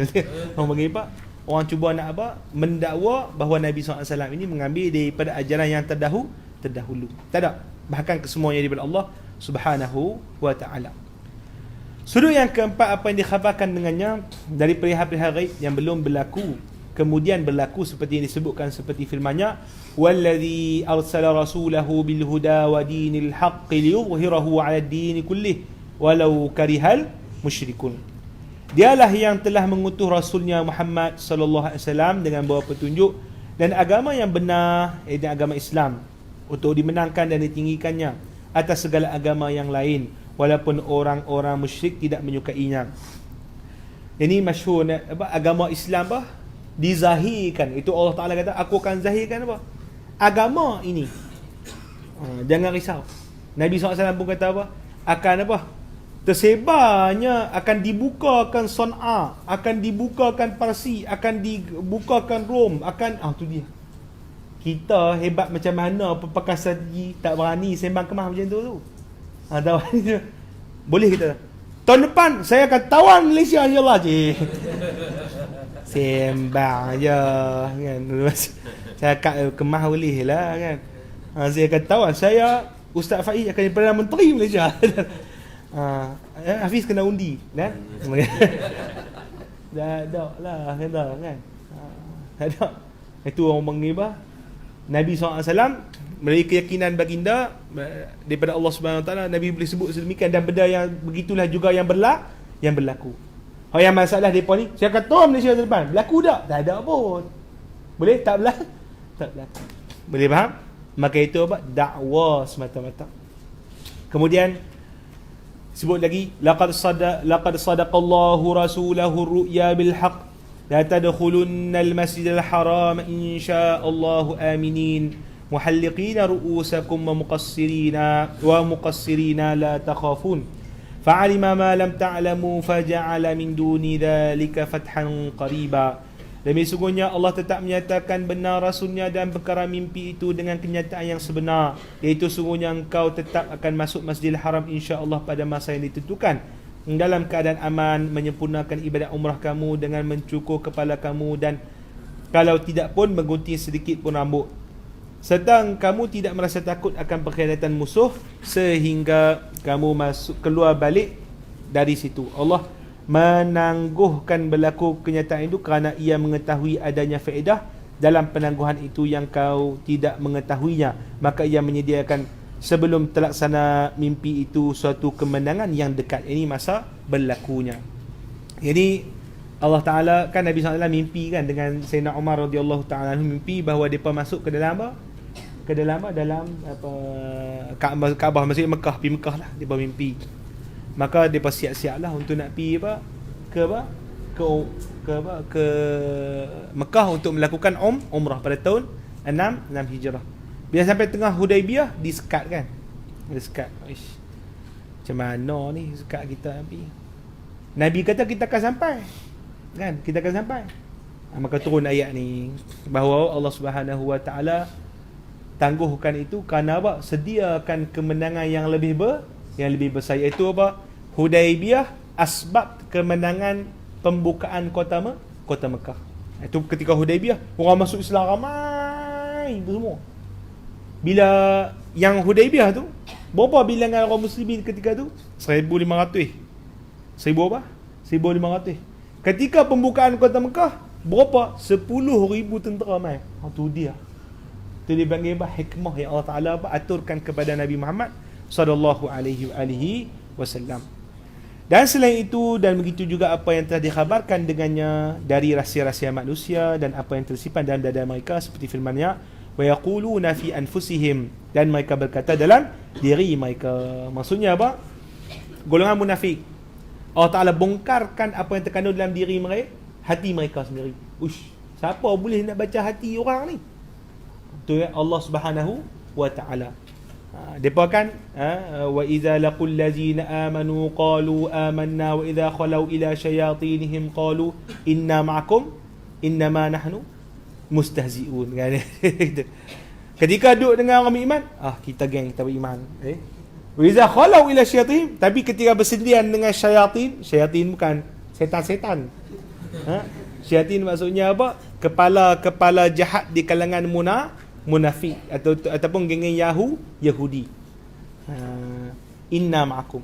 Orang panggil apa? Orang cuba nak mendakwa bahawa Nabi SAW ini mengambil daripada ajaran yang terdahulu. Tak ada. Bahkan kesemuanya daripada Allah Subhanahu wa ta'ala. Sudut yang keempat, apa yang dikhabarkan dengannya dari perihal-perihal ghaib yang belum berlaku kemudian berlaku, seperti yang disebutkan seperti firman-Nya, wallazi arsala rasulahu bil huda wa dinil haqqi liyudhhirahu 'ala ad-din kullih walau karihal musyrikun. Dialah yang telah mengutus rasulnya Muhammad sallallahu alaihi wasallam dengan bawa petunjuk dan agama yang benar, iaitu agama Islam, untuk dimenangkan dan ditinggikannya atas segala agama yang lain, walaupun orang-orang musyrik tidak menyukainya. Ini masyhur agama Islam dizahirkan. Itu Allah Ta'ala kata, aku akan zahirkan agama ini. Jangan risau. Nabi SAW pun kata akan tersebarnya, akan dibukakan Son'a, akan dibukakan Parsi, akan dibukakan Rom, akan tu dia. Kita hebat macam mana pakai saji tak berani sembang kemah macam tu. Boleh kita tahun depan saya akan tawan Malaysia insyaAllah je. Sembang je kan. Saya kat kemah boleh lah kan. Saya akan tawan, saya Ustaz Faiz akan jadi Perdana Menteri Malaysia. Hafiz kena undi kan. Dah lah kata kan. Ada itu orang mengibar Nabi SAW, melalui keyakinan baginda daripada Allah Subhanahu Wa Taala, Nabi boleh sebut sedemikian, dan benda yang begitulah juga yang berlaku. Yang masalah depa ni, saya kata Malaysia ke depan, berlaku tak? Tak ada pun. Boleh tak berlaku? Tak berlaku. Boleh faham? Maka itu dakwah semata-mata. Kemudian sebut lagi, laqad sadaqallahu rasulahu ru'ya bil haqq la tadkhulunnal masjidal haram insyaallahu aminin muhalliqina ru'usakum wa muqassirina la takhafun fa'alima ma lam ta'lamu faja'ala min duni dhalika fathan qariba. Demi sungguhnya Allah tetap menyatakan benar Rasulnya dan perkara mimpi itu dengan kenyataan yang sebenar, iaitu sungguhnya engkau tetap akan masuk Masjidil Haram insya-Allah pada masa yang ditentukan dalam keadaan aman, menyempurnakan ibadat umrah kamu dengan mencukur kepala kamu, dan kalau tidak pun menggunting sedikit pun rambut, serta kamu tidak merasa takut akan perkhidmatan musuh sehingga kamu keluar balik dari situ. Allah menangguhkan berlaku kenyataan itu kerana ia mengetahui adanya faedah dalam penangguhan itu yang kau tidak mengetahuinya, maka ia menyediakan sebelum terlaksana mimpi itu suatu kemenangan yang dekat. Ini masa berlakunya. Jadi Allah Ta'ala kan, Nabi SAW mimpi kan dengan Sayyidina Umar radhiyallahu ta'ala mimpi bahawa mereka masuk ke dalam Kaabah, maksudnya Mekah, pergi Mekah lah mereka mimpi. Maka mereka siap-siap lah untuk nak pergi ke Mekah untuk melakukan umrah pada tahun 6 Hijrah. Bila sampai tengah Hudaibiyah, disekat kan. Disekat. Macam mana ni sekat kita Nabi? Nabi kata kita akan sampai. Kan? Kita akan sampai. Maka turun ayat ni bahawa Allah Subhanahu Wa Taala tangguhkan itu kerana sediakan kemenangan yang lebih besar, iaitu Hudaibiyah, asbab kemenangan pembukaan kota Mekah. Itu ketika Hudaibiyah, orang masuk Islam ramai itu semua. Bila yang Hudaibiyah tu, berapa bilangan orang muslimin ketika tu? 1,500. 1,500. Ketika pembukaan kota Mekah, berapa? 10,000 tentera mai. Tu dia. Itu dipanggil hikmah yang Allah Taala aturkan kepada Nabi Muhammad sallallahu alaihi wasallam. Dan selain itu, dan begitu juga apa yang telah dikhabarkan dengannya dari rahsia-rahsia manusia dan apa yang tersimpan dalam dada mereka, seperti firman-Nya, wa yaquluna fi anfusihim, dan mereka berkata dalam diri mereka. Maksudnya golongan munafik. Allah Ta'ala bongkarkan apa yang terkandung dalam diri mereka, hati mereka sendiri. Siapa boleh nak baca hati orang ni? Itu Allah Subhanahu Wa Ta'ala. Depa kan wa idza laqul ladzina amanu qalu amanna wa idza khalau ila syayatinihim qalu inna ma'akum innama nahnu mustahzi'un kan. Ketika duduk dengan orang beriman, kita geng, kita beriman. Wa iza khalau ila syayatin, tapi ketika bersendirian dengan syaitan bukan setan-setan. Syaitan maksudnya kepala jahat di kalangan munafik ataupun geng Yahudi. inna ma'akum.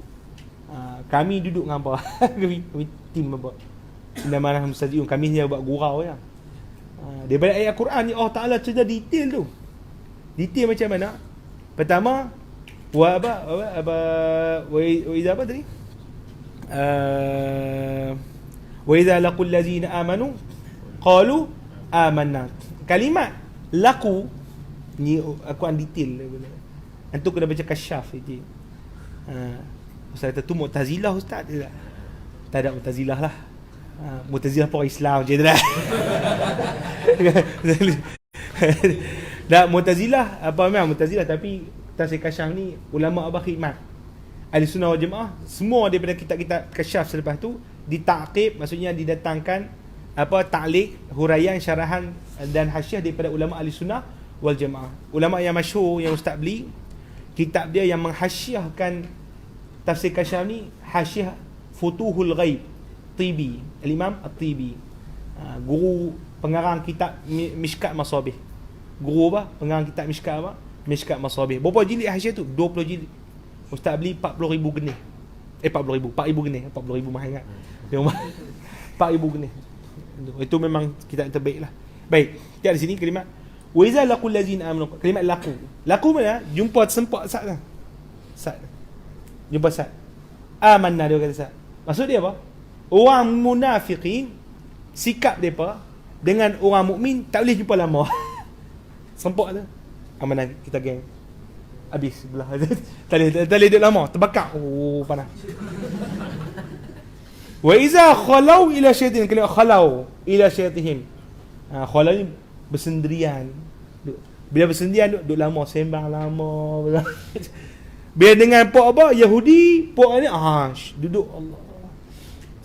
Kami duduk dengan apa? kami tim apa? Inna ma'akum mustahzi'un. Kami hanya buat gurau je. Daripada ayat Quran ni Allah Taala cerita detail tu. Detail macam mana? Pertama, wa iza apa tadi? Wa iza laqul ladzina amanu qalu amanna. Kalimat laku ni aku detail. Antum kena baca Kasyaf itu. Ustaz kata tu Mu'tazilah ustaz. Tak ada Mu'tazilah lah. Mu'tazilah pun Islam je dah. Tak Mu'tazilah apa memang Mu'tazilah, tapi tafsir Kasyaf ni ulama Abah Khidmat Ahli Sunnah wal Jamaah semua daripada kitab-kitab Kasyaf selepas tu ditakib, maksudnya didatangkan ta'liq, huraian, syarahan dan hasyiah daripada ulama Ahli Sunnah wal Jamaah. Ulama yang masyhur yang ustaz beli kitab dia yang menghasyiahkan tafsir Kasyaf ni, hasyiah Futuhul Ghaib Tibi, Al-Imam At-Tibi, guru pengarang kitab Mishkat Masabih. Guru apa? Pengarang kitab Mishkat apa? Mishkat Masabih. Berapa jilid hasyiah tu? 20 jilid. Ustaz beli 40,000 genih. 40,000, 4,000 genih. 40,000 mahal ingat. Dia rumah 4,000 genih. Itu memang kitab yang terbaik lah. Baik, kita di sini kalimat wa iza laqul ladzina amanu. Kalimat laku. Laku mana? Jumpa sempat sat lah. Sat. Jumpa sat. Amanna dia kata sat. Maksud dia apa? Orang munafikin sikap depa dengan orang mukmin tak boleh jumpa lama. Sempak tu. Amanah kita geng. Habis belah. Tak boleh duduk lama, terbakar. Oh, panas. Wa iza khalau ila syaitin, kalimat khalau ila syaitihim. Khalau ni bersendirian. Bila bersendirian duduk lama, sembang lama. Bila dengan pok apa? Yahudi, pok ni duduk Allah.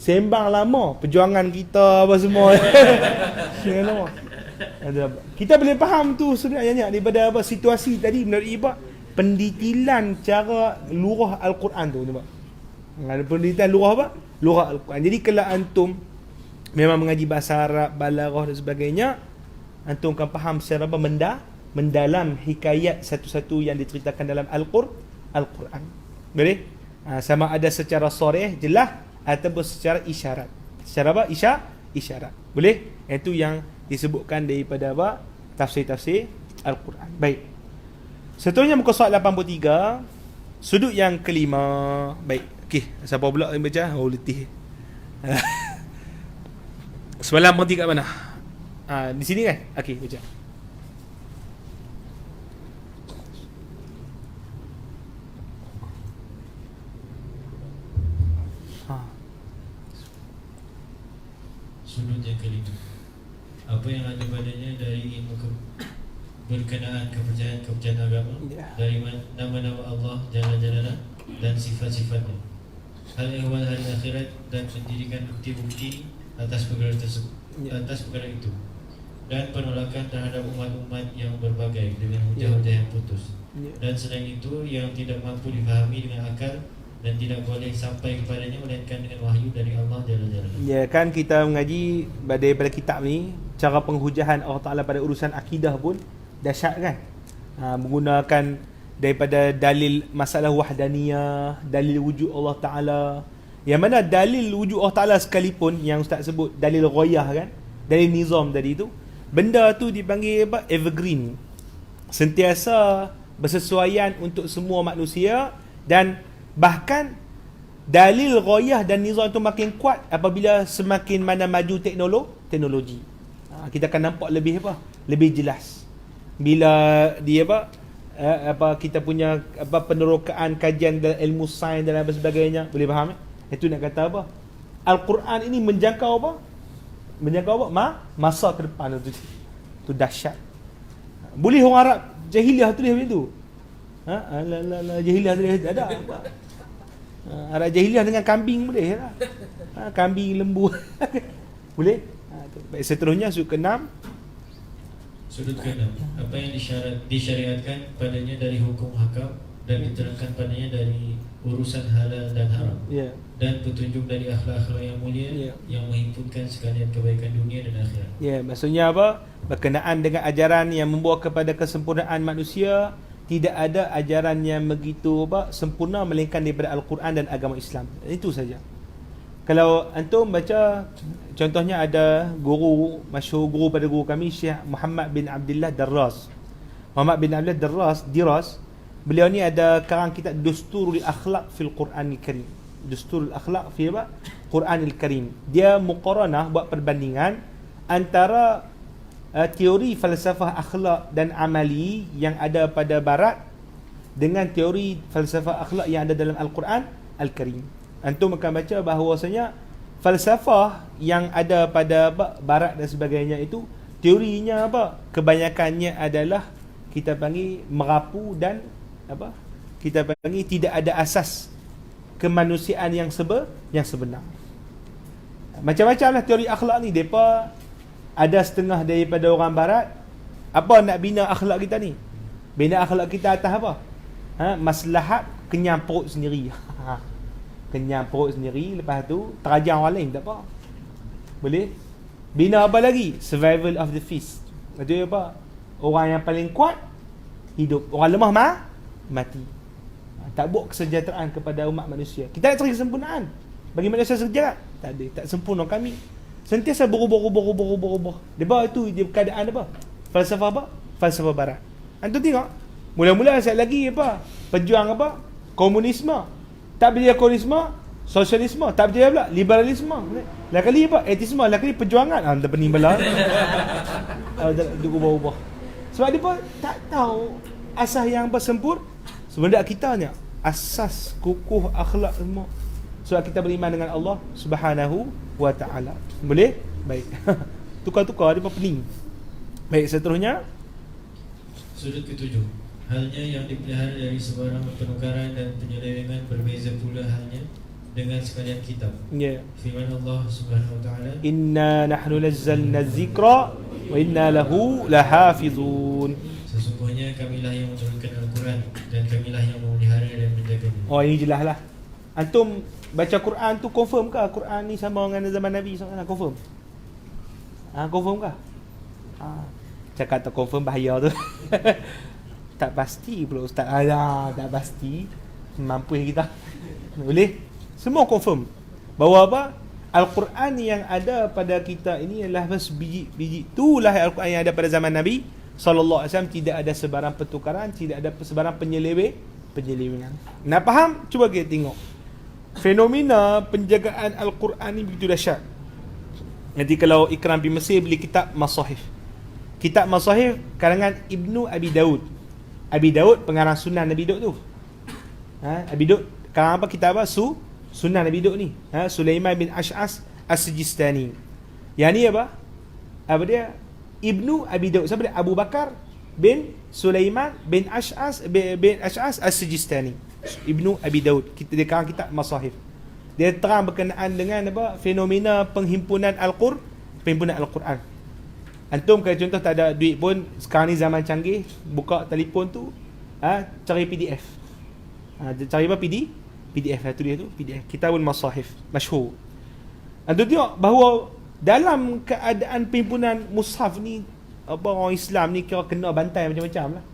Sembang lama, perjuangan kita apa semua. Sembang lama. Kita boleh faham tu sebenarnya daripada apa situasi tadi menurut Ibak, pendetilan cara lurah Al-Quran tu nampak. Ada pendetilan lurah apa? Lurah Al-Quran. Jadi kalau antum memang mengaji bahasa Arab, balaghah dan sebagainya, antum akan faham secara apa mendalam hikayat satu-satu yang diceritakan dalam Al-Quran. Boleh? Sama ada secara sharih jelas ataupun secara isyarat. Secara apa? Isyarat. Boleh? Itu yang disebutkan daripada apa? Tafsir-tafsir Al-Quran. Baik. Seterusnya muka surat 83, sudut yang kelima. Baik. Okey, siapa pula yang baca? Oh, letih. Semalam berhenti kat mana? Di sini kan? Okey, baca. Sudut yang kelima. Apa yang ada padanya dari ilmu berkenaan kepercayaan agama, dari nama-nama Allah Jalla dan sifat-sifatnya, hal ehwal hari akhirat, dan mendirikan bukti-bukti atas perkara tersebut, atas perkara itu, dan penolakan terhadap umat-umat yang berbagai dengan hujah-hujah yang putus, dan selain itu yang tidak mampu difahami dengan akal dan tidak boleh sampai kepadanya melainkan dengan wahyu dari Allah Jalla. Ya, kan kita mengaji daripada kitab ni, cara penghujahan Allah Ta'ala pada urusan akidah pun dahsyat kan. Menggunakan daripada dalil masalah wahdaniyah, dalil wujud Allah Ta'ala, yang mana dalil wujud Allah Ta'ala sekalipun yang Ustaz sebut dalil ghayah kan, dalil nizam tadi tu, benda tu dipanggil apa? Evergreen, sentiasa bersesuaian untuk semua manusia. Dan bahkan dalil ghayah dan nizam itu makin kuat apabila semakin mana maju teknologi. Kita akan nampak lebih apa? Lebih jelas. Bila dia kita punya penerokaan kajian dalam ilmu sains dan sebagainya, boleh faham? Itu nak kata apa? Al-Quran ini menjangkau apa? Menjangkau apa? Masa ke depan tu. Tu dahsyat. Boleh orang Arab jahiliah tulis macam tu. Jahiliah tulis ada apa? Arab jahiliah dengan kambing boleh lah. Kambing, lembu. Boleh? Baik, seterusnya sudut ke-6. Sudut ke-6, apa yang disyariatkan padanya dari hukum hakam dan diterangkan padanya dari urusan halal dan haram, dan petunjuk dari akhlak-akhlak yang mulia, yang menghimpunkan sekalian kebaikan dunia dan akhirat. Maksudnya apa? Berkenaan dengan ajaran yang membawa kepada kesempurnaan manusia, tidak ada ajaran yang begitu sempurna melainkan daripada Al-Quran dan agama Islam. Itu saja. Kalau antum baca, contohnya ada guru masyhur, guru pada guru kami, Syekh Muhammad bin Abdullah Darras. Muhammad bin Abdullah Diras, beliau ni ada karang kitab Dusturul Akhlaq fil Quranil Karim. Dusturul Akhlaq fil Quranil Karim. Dia muqaranah, buat perbandingan antara teori falsafah akhlak dan amali yang ada pada barat dengan teori falsafah akhlak yang ada dalam Al-Quran Al-Karim. Antum akan baca bahawasanya falsafah yang ada pada barat dan sebagainya itu, teorinya kebanyakannya adalah kita panggil merapu dan kita panggil tidak ada asas kemanusiaan yang sebenar. Macam-macam lah teori akhlak ni. Depa ada setengah daripada orang barat, apa nak bina akhlak kita ni? Bina akhlak kita atas apa? Maslahat kenyang perut sendiri. Kenyang perut sendiri, lepas tu terajang orang lain, tak apa. Boleh? Bina apa lagi? Survival of the fittest. Maksudnya apa? Orang yang paling kuat hidup, orang lemah mati. Tak buat kesejahteraan kepada umat manusia. Kita nak cari kesempurnaan bagi manusia sejahtera. Tak ada, tak sempurna kami. Sentiasa berubah. Dia itu dia keadaan apa? Falsafah apa? Falsafah barat. Antum tengok, mula-mula sekali lagi pejuang komunisme. Tak berjaya komunisme, sosialisme. Tak berjaya pula liberalisme. Lain kali etisme, lain kali perjuangan. Dah pening belah. Dia ubah-ubah. Sebab dia tak tahu asas yang bersempur. Sebenarnya kita ni asas kukuh akhlak semua. Sebab kita beriman dengan Allah Subhanahu wa ta'ala. Boleh? Baik. Tukar-tukar dia pening. Baik, seterusnya sudut ketujuh. Halnya yang dipelihara dari sebarang penukaran dan penyelewengan berbeza pula halnya dengan sekalian kitab. Firman Allah Subhanahu wa ta'ala, Inna nahnu nazzalna dzikra wa inna lahu lahafizun. Sesungguhnya kamilah yang menurunkan Al-Quran dan kamilah yang memelihara dan menjaganya. Oh, ini jelas lah. Antum baca Quran tu confirm ke Quran ni sama dengan zaman Nabi SAW? Confirm? Confirm ke? Cakap tak confirm bahaya tu. Tak pasti pula Ustaz. Tak pasti. Mampu kita. Boleh? Semua confirm bahawa Al-Quran yang ada pada kita ini adalah biji-biji. Itulah Al-Quran yang ada pada zaman Nabi SAW. Tidak ada sebarang pertukaran, tidak ada sebarang penyelewengan. Nak faham? Cuba kita tengok fenomena penjagaan Al-Quran ni begitu dahsyat. Nanti kalau Ikram bin Mesir beli kitab Masahif. Kitab Masahif karangan Ibnu Abi Daud. Abi Daud pengarang Sunan Nabi Daud tu. Abi Daud karang apa? Kitab apa? Sunan Nabi Daud ni. Sulaiman bin Ash'as As-Sijistani. Yang ni apa? Apa dia? Ibnu Abi Daud. Siapa dia? Abu Bakar bin Sulaiman bin Ash'as As-Sijistani. Ibnu Abi Daud. Dia karang kitab Masahif. Dia terang berkenaan dengan apa? Fenomena penghimpunan Al-Quran. Antum kalau contoh tak ada duit pun, sekarang ni zaman canggih, buka telefon tu, cari PDF. Cari apa? PDF lah tu dia tu, PDF. Kitabul Masahif, masyhur. Antum tengok bahawa dalam keadaan penghimpunan mushaf ni, orang Islam ni kira kena bantai macam-macam lah.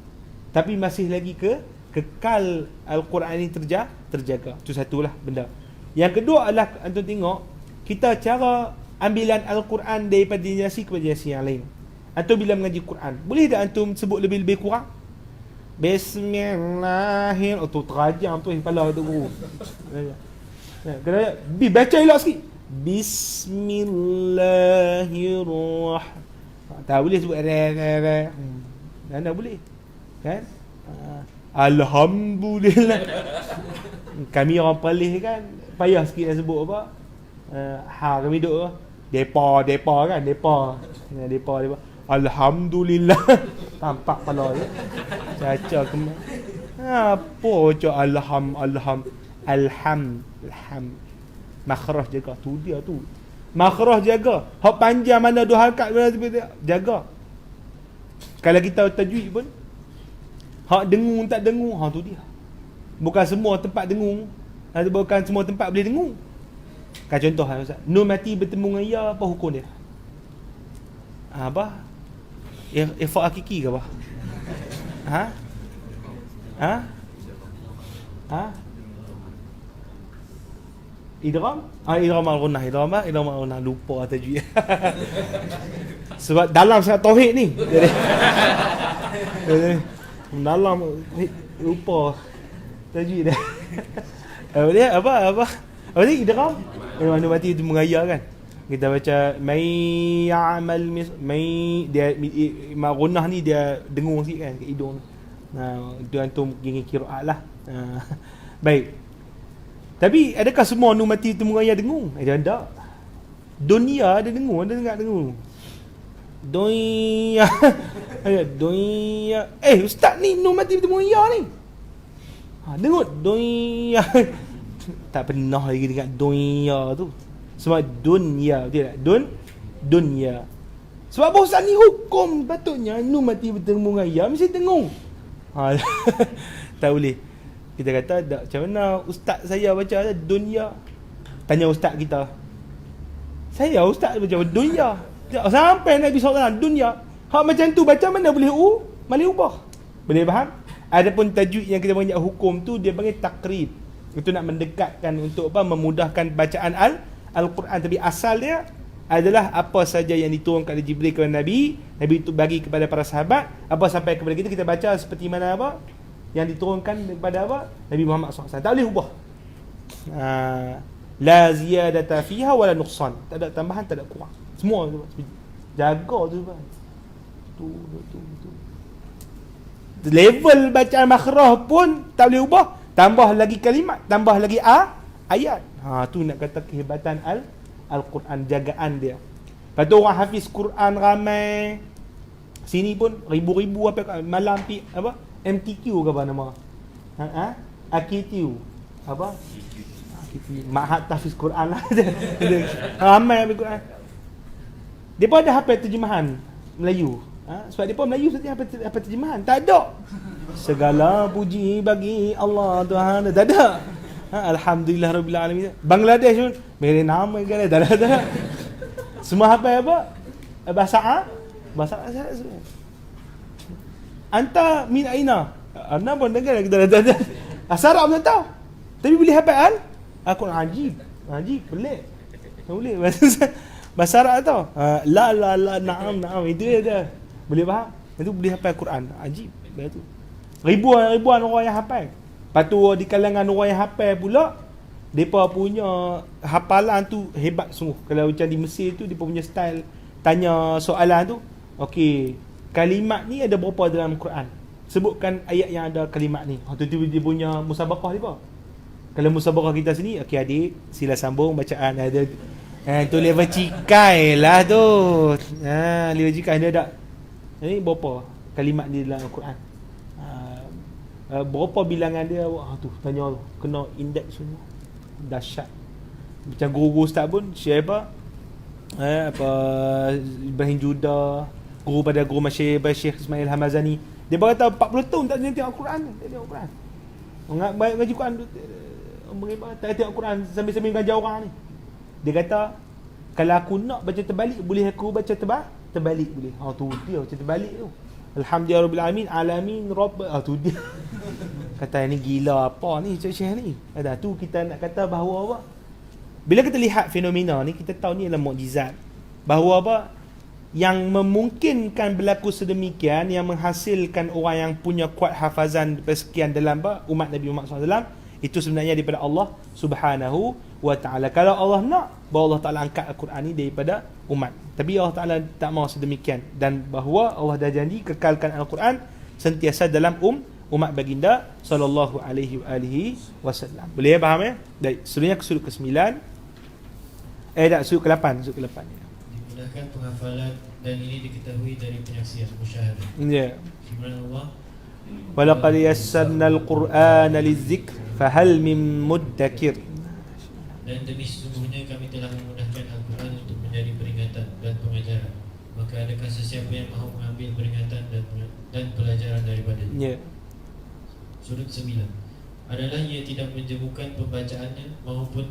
Tapi masih lagi kekal Al-Quran ni terjaga. Itu satulah benda. Yang kedua adalah antum tengok kita cara ambilan Al-Quran daripada generasi kepada generasi yang lain. Antum bila mengaji Quran, boleh tak antum sebut lebih-lebih kurang? Bismillahirrahmanirrahim. Tu terajang tu kepala tu guru. Kena baca elok sikit. Bismillahirrahmanirrahim. Tak boleh sebut mana boleh? Kan? Alhamdulillah. Kami orang Perlis kan payah sikit nak sebut apa? Kami duduk depa kan, depa. Alhamdulillah. Tampak kepala dia. Caca kemak. Apa cak alham. Makhraj jaga. Tu dia tu. Makhraj jaga. Hak panjang mana dua harakat mana jaga. Kalau kita tajwid pun hak dengung tak dengung, tu dia. Bukan semua tempat dengung. Bukan semua tempat boleh dengung. Kan contoh Ustaz, nun mati bertemu dengan ya, apa hukum dia? Apa? Ifa hakiki ke apa? Ha? Ha? Idgham? Idgham al-ghunnah. Idgham al-ghunnah. Lupa tajwid. Sebab dalam sangat tauhid ni. Jadi dalam lupa tajwid dah. Apa dia idgham? Mana mati itu mengaya kan. Kita baca may ya'mal dia ghunnah ni dia dengung sikit kan kat hidung. Itu antum gigi qiraat lah. Baik. Tapi adakah semua nu mati itu mengaya dengung? Dia tak. Dunia ada dengung, ada dengar dengung. Dunia. Dunia. Ustaz ni nu mati itu mengaya ni. Dengut dunia. Tak pernah lagi dengar dunia tu. Sebab dunia, betul tak? Dunia. Sebab apa ustaz ni hukum patutnya nu mati bertemu ngaya mesti dengung. Tak boleh. Kita kata macam mana ustaz saya baca dunia. Tanya ustaz kita. Saya ustaz baca dunia. Sampai Nabi SAW dunia. Hak macam tu baca mana boleh ubah. Boleh faham? Adapun tajwid yang kita panggil hukum tu dia panggil takrib. Itu nak mendekatkan untuk apa? Memudahkan bacaan Al-Quran. Tapi asal dia adalah apa saja yang diturunkan oleh Jibril kepada Nabi itu bagi kepada para sahabat. Apa sampai kepada kita baca seperti mana apa yang diturunkan kepada apa? Nabi Muhammad SAW. Tak boleh ubah. La ziyadata fiha wala nuqsan. Tak ada tambahan, tak ada kurang. Semua tu jaga tu kan. Tu. Level bacaan makhraj pun tak boleh ubah. Tambah lagi kalimat, tambah lagi ayat. Tu nak kata kehebatan Al-Quran, jagaan dia. Lepas tu orang hafiz Quran ramai. Sini pun ribu-ribu apa malam apa? MTQ ke apa nama? AQQ. Apa? AQQ. Mahat tahfiz Quran lah. Ramai habis Quran. Dia pun ada hafal terjemahan Melayu. Sebab dia pun Melayu saja hafal terjemahan. Tak ada. Segala puji bagi Allah Tuhan. Tak ada. Alhamdulillah Rabbil Alamin. Bangladesh pun mere nama kan tak ada. Semua hafal apa? Bahasa semua. Anta min aina? Ana pun dengar kita ada. Asal Arab tak tahu. Tapi boleh hafal aku ajib. Ajib pelik. Tak boleh bahasa Arab tahu. La na'am itu dia. Boleh faham? Itu boleh hafal Quran. Ajib. Betul. Ribuan orang yang hafal. Lepas tu di kalangan orang yang hafal pula, mereka punya hafalan tu hebat sungguh. Kalau macam di Mesir tu, mereka punya style tanya soalan tu, okey, kalimat ni ada berapa dalam Quran? Sebutkan ayat yang ada kalimat ni. Tu dia punya musabaqah dia. Kalau musabaqah kita sini, okey adik, sila sambung bacaan ada. Tu level cikai lah tu. Level cikai dia tak. Ini berapa kalimat di dalam Al-Quran? Berapa bilangan dia? Tu tanya tu. Kena indeks semua. Dahsyat. Macam guru-guru ustaz pun share apa? Ibrahim Judah, guru pada guru Syekh Ismail Hamazani. Dia berkata 40 tahun tak tengok Al-Quran. Tak tengok Al-Quran. Ngaji Quran tak tengok Al-Quran sambil-sambil mengajar orang ni. Dia kata kalau aku nak baca terbalik, boleh aku baca terbalik boleh. Tu dia baca terbalik tu. Alhamdulillah Rabbil Alamin Rabb. Tu dia. Kata ni gila apa ni Syekh ni. Tu kita nak kata bahawa apa? Bila kita lihat fenomena ni, kita tahu ni adalah mukjizat. Bahawa apa? Yang memungkinkan berlaku sedemikian, yang menghasilkan orang yang punya kuat hafazan sekian dalam umat Nabi Muhammad SAW, itu sebenarnya daripada Allah Subhanahu wa ta'ala. Kalau Allah nak, bahawa Allah Ta'ala angkat Al-Quran ni daripada umat. Tapi Allah Ta'ala tak mahu sedemikian. Dan bahawa Allah dah janji kekalkan Al-Quran sentiasa dalam umat baginda sallallahu alaihi wasallam. Boleh faham ya? Baik, seterusnya ke sudut ke-9. Sudut ke-8, Dimudahkan penghafalan dan ini diketahui dari penyaksian musyahadah. Ya. Firman Allah, walaqad yassarna al-Qur'ana liz-zikr fahal min muddakir. Dan demi sesungguhnya kami telah memudahkan Al-Quran untuk menjadi peringatan dan pengajaran. Maka adakah sesiapa yang mahu mengambil peringatan dan pelajaran daripadanya? Ya. Sudut 9 adalah ia tidak menjemukan pembacaannya maupun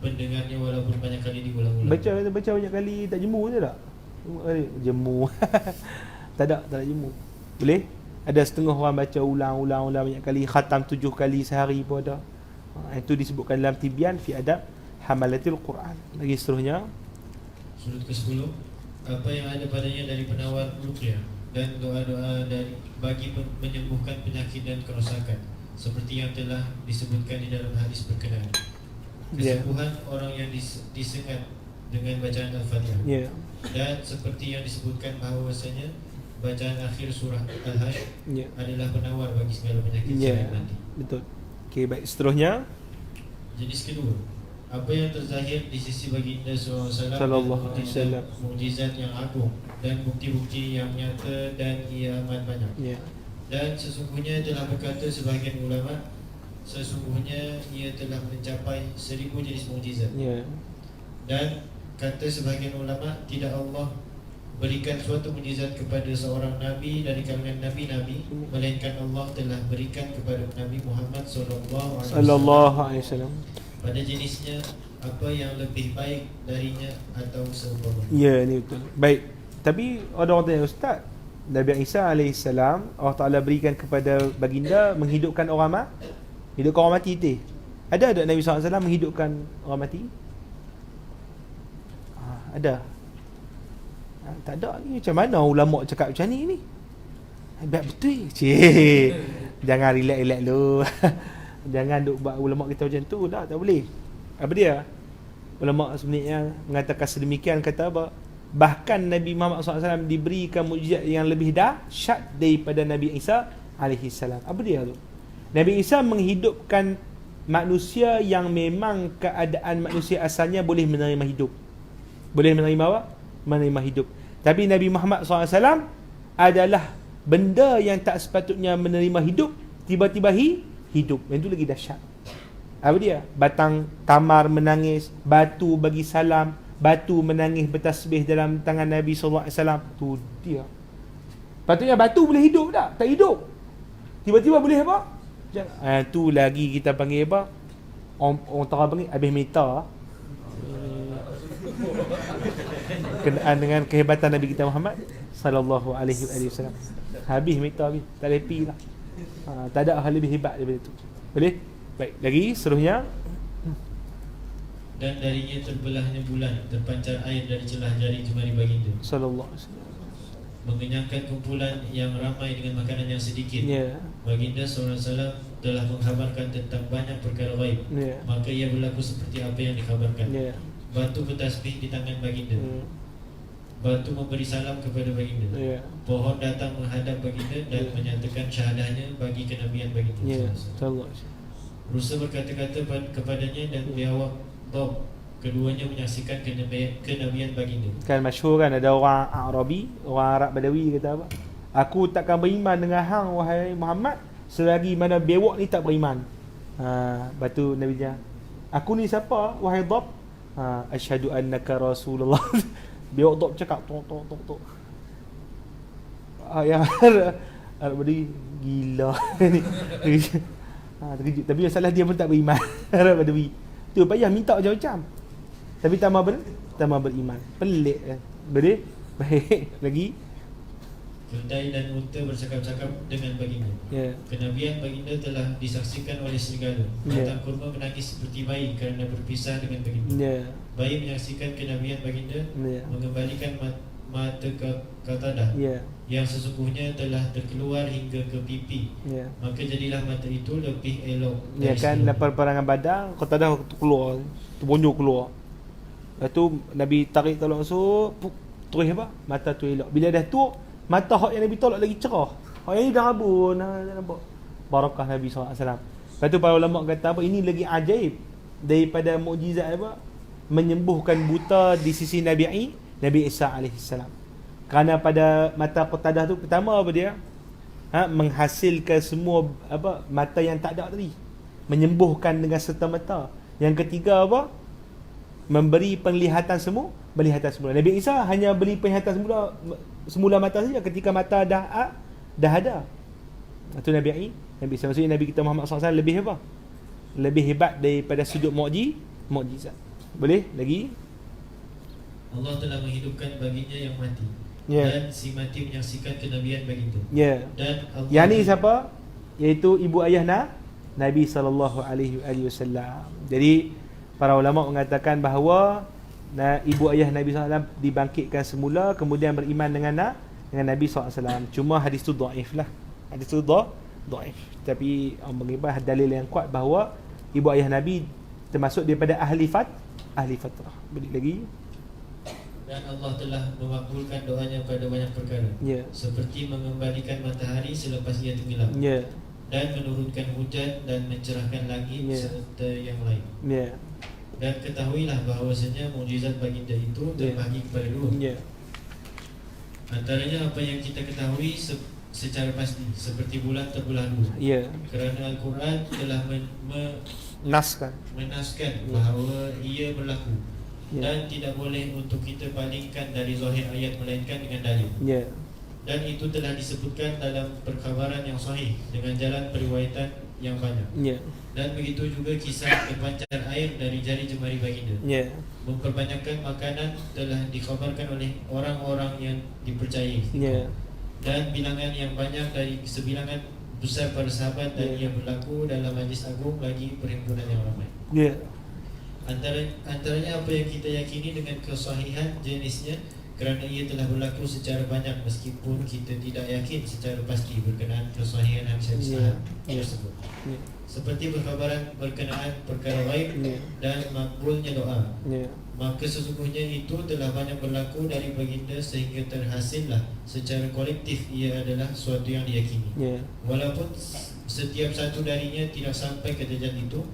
pendengarnya walaupun banyak kali diulang-ulang. Baca banyak kali tak jemu je tak? Jemu. tak ada jemu. Boleh? Ada setengah orang baca ulang banyak kali, khatam 7 kali sehari pun ada. Itu disebutkan dalam Tibyan fi adab hamalatil Quran. Lagi seterusnya, Sudut ke-10, apa yang ada padanya dari penawar ruqyah dan doa-doa dari bagi menyembuhkan penyakit dan kerosakan, seperti yang telah disebutkan di dalam hadis berkenaan. Kesembuhan orang yang disengat dengan bacaan Al-Fatihah. Dan seperti yang disebutkan bahawasanya bacaan akhir surah Al-Hasy adalah penawar bagi segala penyakit selain mati. Betul. Okey, baik, seterusnya. Jenis kedua, apa yang terzahir di sisi baginda sallallahu alaihi wasallam, mukjizat yang agung dan bukti-bukti yang nyata dan ia amat banyak. Dan sesungguhnya telah berkata sebahagian ulama, sesungguhnya ia telah mencapai 1000 jenis mukjizat. Dan kata sebahagian ulama, tidak Allah berikan suatu mukjizat kepada seorang nabi dari kalangan nabi-nabi, melainkan Allah telah berikan kepada Nabi Muhammad sallallahu alaihi wasallam pada jenisnya apa yang lebih baik darinya atau seumpamanya. Ya, ini betul. Baik. Tapi ada orang tanya, Ustaz, Nabi Isa alaihissalam Allah Taala berikan kepada baginda menghidupkan orang hidupkan orang mati teh. Ada Nabi SAW menghidupkan orang mati? Ada. Tak ada ni. Macam mana ulama cakap macam ni? Hebat betul. Cik. Jangan relax-relax lu. Jangan duk buat ulama kita macam tu dah, tak boleh. Apa dia? Ulama sebenarnya mengatakan sedemikian, kata apa? Bahkan Nabi Muhammad SAW diberikan mukjizat yang lebih dahsyat daripada Nabi Isa alaihi salam. Apa dia tu? Nabi Isa menghidupkan manusia yang memang keadaan manusia asalnya boleh menerima hidup. Boleh menerima apa? Menerima hidup. Tapi Nabi Muhammad SAW adalah benda yang tak sepatutnya menerima hidup, tiba-tiba hidup. Yang itu lagi dahsyat. Apa dia? Batang tamar menangis, batu bagi salam, batu menangis bertasbih dalam tangan Nabi SAW. Tu dia. Patutnya batu boleh hidup tak? Tak hidup. Tiba-tiba boleh apa? Tu lagi kita panggil apa? Orang Tara panggil habis meta. Kenaan dengan kehebatan Nabi kita Muhammad sallallahu alaihi wasallam. Habis meta habis. Tak lepi lah. Tak ada hal lebih hebat daripada itu. Boleh? Baik, lagi seterusnya. Dan darinya terbelahnya bulan, terpancar air dari celah jari jemari baginda sallallahu alaihi wasallam, mengenyangkan kumpulan yang ramai dengan makanan yang sedikit. Baginda SAW telah mengkhabarkan tentang banyak perkara gaib. Maka ia berlaku seperti apa yang dikhabarkan. Batu bertasbih di tangan baginda. Batu memberi salam kepada baginda. Pohon datang menghadap baginda dan menyatakan syahadahnya bagi kenabian baginda. Rusa berkata-kata kepadanya dan biawak Bob, keduanya menyaksikan kenabian baginda. Kan masyhur kan, ada orang Arabi, orang Arab Badawi kata apa? Aku takkan beriman dengan hang wahai Muhammad selagi mana bewak ni tak beriman. Batu Nabi dia, aku ni siapa wahai Bob? Asyhadu annaka Rasulullah. Bewak Bob cakap tok. Ya Arab Badawi gila ni. Terkejut. Tapi masalah dia pun tak beriman. Arab Badawi tu payah minta macam-macam, tapi tambah beriman. Pelik kan? Boleh? Baik, lagi. Keldai dan unta bercakap-cakap dengan baginda. Kenabian baginda telah disaksikan oleh serigala. Batang kurma menangis seperti bayi kerana berpisah dengan baginda. Bayi menyaksikan kenabian baginda, mengembalikan mata Qatadah yang sesungguhnya telah terkeluar hingga ke pipi. Maka jadilah mata itu lebih elok. Kan lepas perangan Badar, Qatadah keluar, terbonjol keluar. Lepas tu Nabi tarik tolak masuk, terus apa? Mata tu elok. Bila dah tu, mata hak yang Nabi tolak lagi cerah. Hak yang ni dah rabun, nampak. Barakah Nabi SAW. Lepas tu para ulama kata apa? Ini lagi ajaib daripada mukjizat apa? Menyembuhkan buta di sisi Nabi Isa alaihissalam. Kerana pada mata Qatadah tu pertama apa dia? Menghasilkan semua apa mata yang tak ada tadi. Menyembuhkan dengan serta-merta. Yang ketiga apa? Memberi penglihatan semula. Nabi Isa hanya beri penglihatan semula mata saja ketika mata dah ada. Itu Nabi Isa. Maksudnya Nabi kita Muhammad SAW lebih apa? Lebih hebat daripada sudut mukjizat. Boleh? Lagi? Allah telah menghidupkan baginya yang mati dan si mati menyaksikan kenabian baginda. Dan Allah Yang ni siapa? Iaitu ibu ayah Nabi SAW. Jadi para ulama mengatakan bahawa ibu ayah Nabi SAW dibangkitkan semula, kemudian beriman dengan Nabi SAW. Cuma hadis tu dhaif lah. Hadis tu dhaif. Tapi orang mengimbang dalil yang kuat bahawa ibu ayah Nabi termasuk daripada ahli fatrah. Balik lagi. Dan Allah telah memakbulkan doanya pada banyak perkara, seperti mengembalikan matahari selepas ia tenggelam, dan menurunkan hujan dan mencerahkan langit serta yang lain. Dan ketahuilah bahawasanya mukjizat baginda itu terbahagi kepada dua. Antaranya apa yang kita ketahui secara pasti, seperti bulan terbelah dua. Kerana Al-Quran telah menaskan bahawa ia berlaku. Dan tidak boleh untuk kita palingkan dari zahir ayat melainkan dengan dalil. Dan itu telah disebutkan dalam perkhabaran yang sahih dengan jalan periwayatan yang banyak. Dan begitu juga kisah berpancar air dari jari jemari baginda. Memperbanyakkan makanan telah dikhabarkan oleh orang-orang yang dipercayai. Dan bilangan yang banyak dari sebilangan besar para sahabat, dan ia berlaku dalam majlis agung lagi perhimpunan yang ramai. Antaranya apa yang kita yakini dengan kesahihan jenisnya, kerana ia telah berlaku secara banyak meskipun kita tidak yakin secara pasti berkenaan kesahihan hadis tersebut. Seperti perkhabaran berkenaan perkara gaib dan makbulnya doa. Maka sesungguhnya itu telah banyak berlaku dari baginda sehingga terhasillah secara kolektif ia adalah suatu yang diyakini. Walaupun setiap satu darinya tidak sampai ke derajat itu,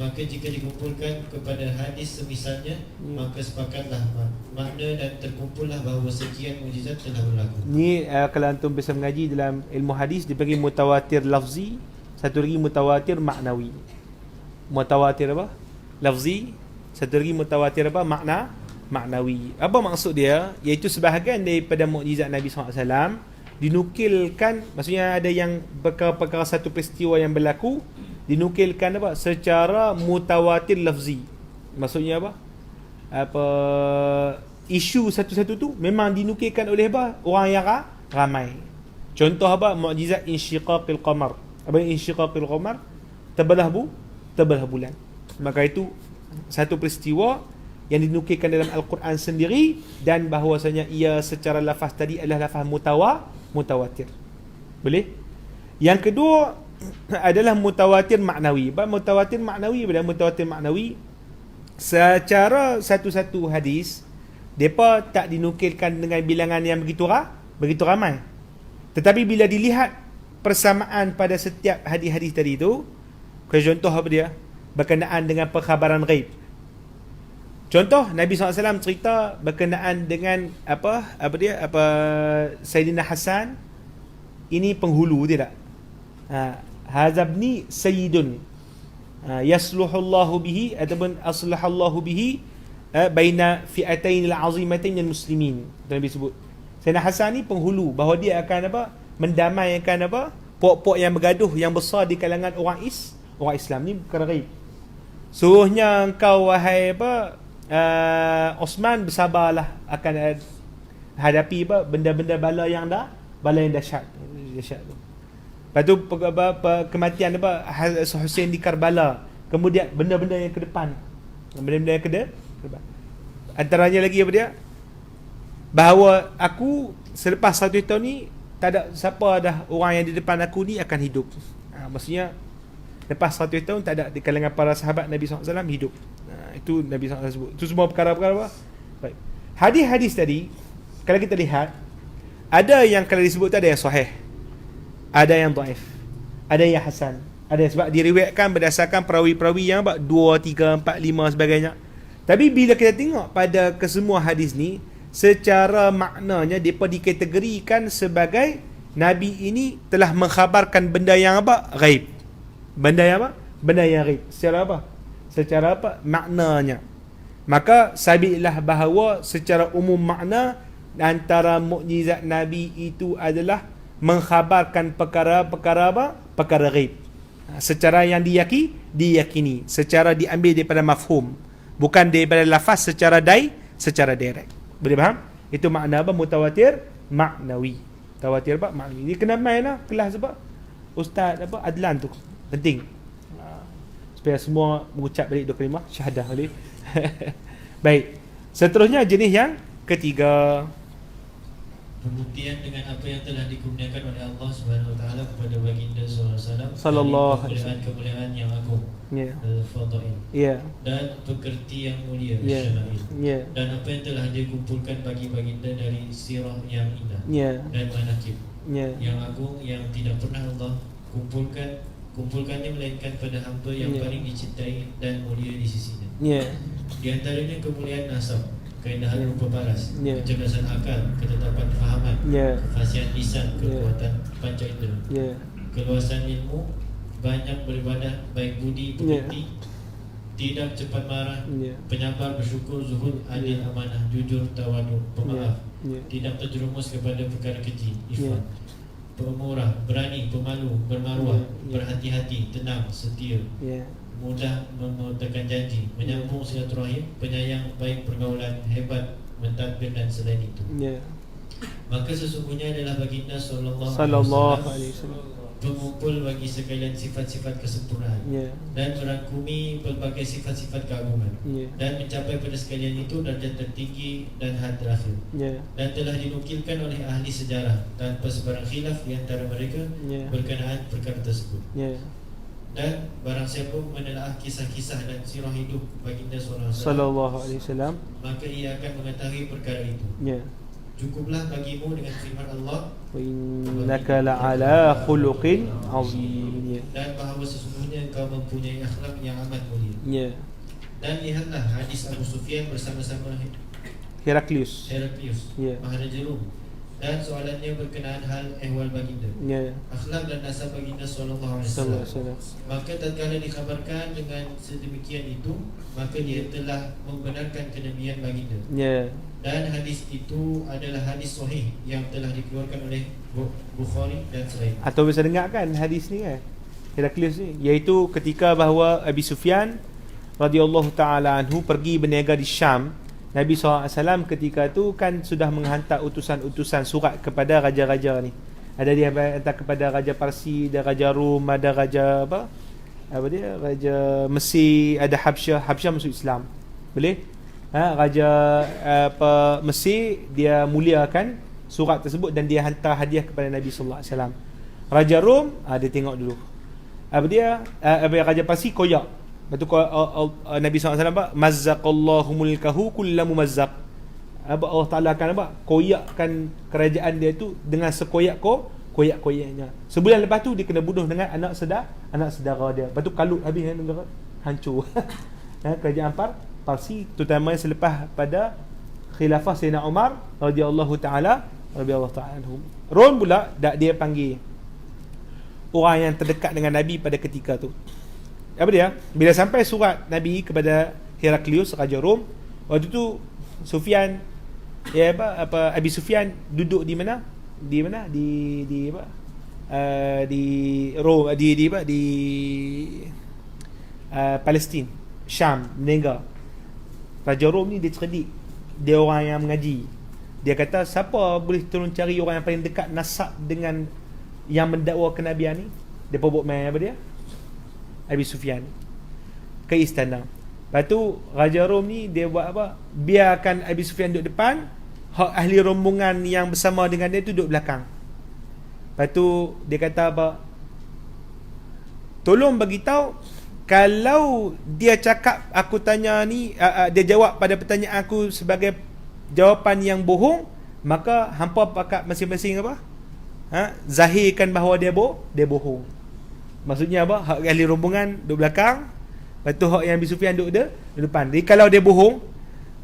maka jika dikumpulkan kepada hadis semisalnya, maka sepakatlah makna dan terkumpullah bahawa sekian mukjizat telah berlaku. Ni kalau antum bisa mengaji dalam ilmu hadis, dibagi mutawatir lafzi, satu lagi mutawatir maknawi. Mutawatir apa? Lafzi. Satu lagi mutawatir apa? Maknawi. Apa maksud dia? Iaitu sebahagian daripada mukjizat Nabi SAW dinukilkan, maksudnya ada yang perkara-perkara satu peristiwa yang berlaku dinukilkan apa? Secara mutawatir lafzi. Maksudnya apa? Isu satu-satu tu memang dinukilkan oleh apa? Orang yang ramai. Contoh apa? Mukjizat insyiqaqil qamar. Apa insyiqaqil qamar? Terbelah bulan. Maka itu satu peristiwa yang dinukilkan dalam Al-Quran sendiri, dan bahawasanya ia secara lafaz tadi adalah lafaz mutawatir. Boleh? Yang kedua adalah mutawatir maknawi. Mutawatir maknawi adalah mutawatir maknawi secara satu-satu hadis depa tak dinukilkan dengan bilangan yang begitu ramai. Tetapi bila dilihat persamaan pada setiap hadis-hadis tadi itu, contoh apa dia? Berkenaan dengan perkhabaran ghaib. Contoh Nabi SAW cerita berkenaan dengan Sayyidina Hasan ini penghulu, tidak? Hazabni sayyidun yasluhullahu bihi ataupun aslahallahu bihi baina fi'atain al-azimatain al-muslimin. Nabi sebut Sayyidina Hasan ni penghulu, bahawa dia akan mendamaikan puak-puak yang bergaduh yang besar di kalangan orang Islam. Ni perkara ghaib. Suruhnya engkau wahai Osman bersabarlah akan hadapi benda-benda bala yang dahsyat tu. Lepas tu kematian Husain di Karbala, kemudian benda-benda yang ke depan. Antaranya lagi apa dia? Bahawa aku selepas 1 tahun ni tak ada siapa dah orang yang di depan aku ni akan hidup. Maksudnya lepas 100 tahun tak ada di kalangan para sahabat Nabi SAW hidup. Itu Nabi SAW sebut. Itu semua perkara-perkara apa? Baik. Hadis-hadis tadi, kalau kita lihat, ada yang kalau disebut ada yang sahih, ada yang dhaif, ada yang hasan, ada yang sebab diriwayatkan berdasarkan perawi-perawi yang 2, 3, 4, 5 sebagainya. Tapi bila kita tengok pada kesemua hadis ni, secara maknanya mereka dikategorikan sebagai Nabi ini telah mengkhabarkan benda yang ghaib. Benda yang Benda yang ghaib. Secara maknanya. Maka sabitlah bahawa secara umum makna antara mukjizat Nabi itu adalah mengkhabarkan perkara ghaib. Secara yang diyakini, secara diambil daripada mafhum, bukan daripada lafaz secara direct. Boleh faham? Itu makna mutawatir maknawi. Tawatir apa? Maknawi. Dia kena main lah kelas apa? Ustaz apa? Adlan tu. Penting. Supaya semua mengucap balik 2 kalimah syahadah boleh. Baik. Seterusnya jenis yang ketiga, pembuktian dengan apa yang telah dikurniakan oleh Allah Subhanahu Wa Taala kepada baginda sallallahu alaihi wasallam, kemuliaan yang agung, al-fadail, dan pekerti yang mulia, syama'il, dan apa yang telah dia kumpulkan bagi baginda dari sirah yang indah, dan manaqib yang agung yang tidak pernah Allah kumpulkannya melainkan pada hamba yang paling dicintai dan mulia di sisinya. Di antaranya kemuliaan nasab, keindahan rupa paras, kecerdasan akal, ketetapan fahaman, kefasihan lisan, kekuatan panca indera, keluasan ilmu, banyak beribadah, baik budi, pekerti, tidak cepat marah, penyabar, bersyukur, zuhud, adil, amanah, jujur, tawadu, pemaaf, tidak terjerumus kepada perkara keji, ifat, pemurah, berani, pemalu, bermaruah, berhati-hati, tenang, setia, mudah memutahkan janji, menyambung silaturahim, penyayang, baik pergaulan, hebat mentadbir dan selain itu. Maka sesungguhnya adalah baginda sallallahu alaihi wasallam pengumpul bagi sekalian sifat-sifat kesempurnaan, dan merangkumi pelbagai sifat-sifat keagungan, dan mencapai pada sekalian itu darjat tertinggi dan had terakhir, dan telah dinukilkan oleh ahli sejarah tanpa sebarang khilaf di antara mereka berkenaan perkara tersebut. Dan barang siapa menelaah kisah-kisah dan sirah hidup baginda sallallahu alaihi wasallam, maka ia akan mengetahui perkara itu. Cukuplah bagimu dengan firman Allah, wa innaka la'ala khuluqin azim, dan bahawa sesungguhnya engkau mempunyai akhlak yang amat mulia. Dan lihatlah hadis Abu Sufyan bersama-sama Heraklius, Maharaja Rum, dan soalannya berkenaan hal ehwal baginda, akhlak dan nasab baginda sallallahu alaihi wasallam. Maka tatkala dikhabarkan dengan sedemikian itu, maka dia telah membenarkan kenabian baginda. Dan hadis itu adalah hadis sahih yang telah dikeluarkan oleh Bukhari dan selain. Atau bisa dengar kan hadis ni kan, Heraklius ni, iaitu ketika bahawa Abi Sufyan radhiyallahu taala anhu pergi berniaga di Syam. Nabi SAW ketika tu kan sudah menghantar utusan-utusan surat kepada raja-raja ni. Ada dia hantar kepada Raja Parsi, ada Raja Rom, ada Raja Raja Mesir, ada Habsyah masuk Islam. Boleh? Raja Mesir dia muliakan surat tersebut dan dia hantar hadiah kepada Nabi sallallahu alaihi wasallam. Raja Rom dia tengok dulu. Raja Parsi koyak. Lepas tu Nabi SAW mazzaqallahu mulkahu kullu mumazzaq. Allah Ta'ala akan koyakkan kerajaan dia tu dengan koyak-koyaknya. Sebulan lepas tu dia kena bunuh dengan anak saudara dia. Lepas tu kalut habis negara, hancur. Kerajaan Parsi, terutama selepas pada khilafah Sayyidina Umar radhiyallahu ta'ala anhum. Rom pula dia panggil orang yang terdekat dengan Nabi pada ketika tu. Bila sampai surat Nabi kepada Heraklius Raja Rom, waktu tu Sufyan Abi Sufyan duduk di mana? Di Rom, di Palestin, Syam, negara. Raja Rom ni dia cerdik, dia orang yang mengaji. Dia kata siapa boleh tolong cari orang yang paling dekat nasab dengan yang mendakwa kenabian ni. Dia buat main Abi Sufyan ke istana. Lepas tu Raja Rom ni dia buat biarkan Abi Sufyan duduk depan, ahli rombongan yang bersama dengan dia tu duduk belakang. Lepas tu dia kata tolong bagi tahu kalau dia cakap aku tanya ni, dia jawab pada pertanyaan aku sebagai jawapan yang bohong, maka hampa pakat masing-masing zahirkan bahawa dia bohong. Maksudnya hak ahli rombongan duduk belakang, lepas tu hak yang Abi Sufyan duduk depan. Jadi kalau dia bohong,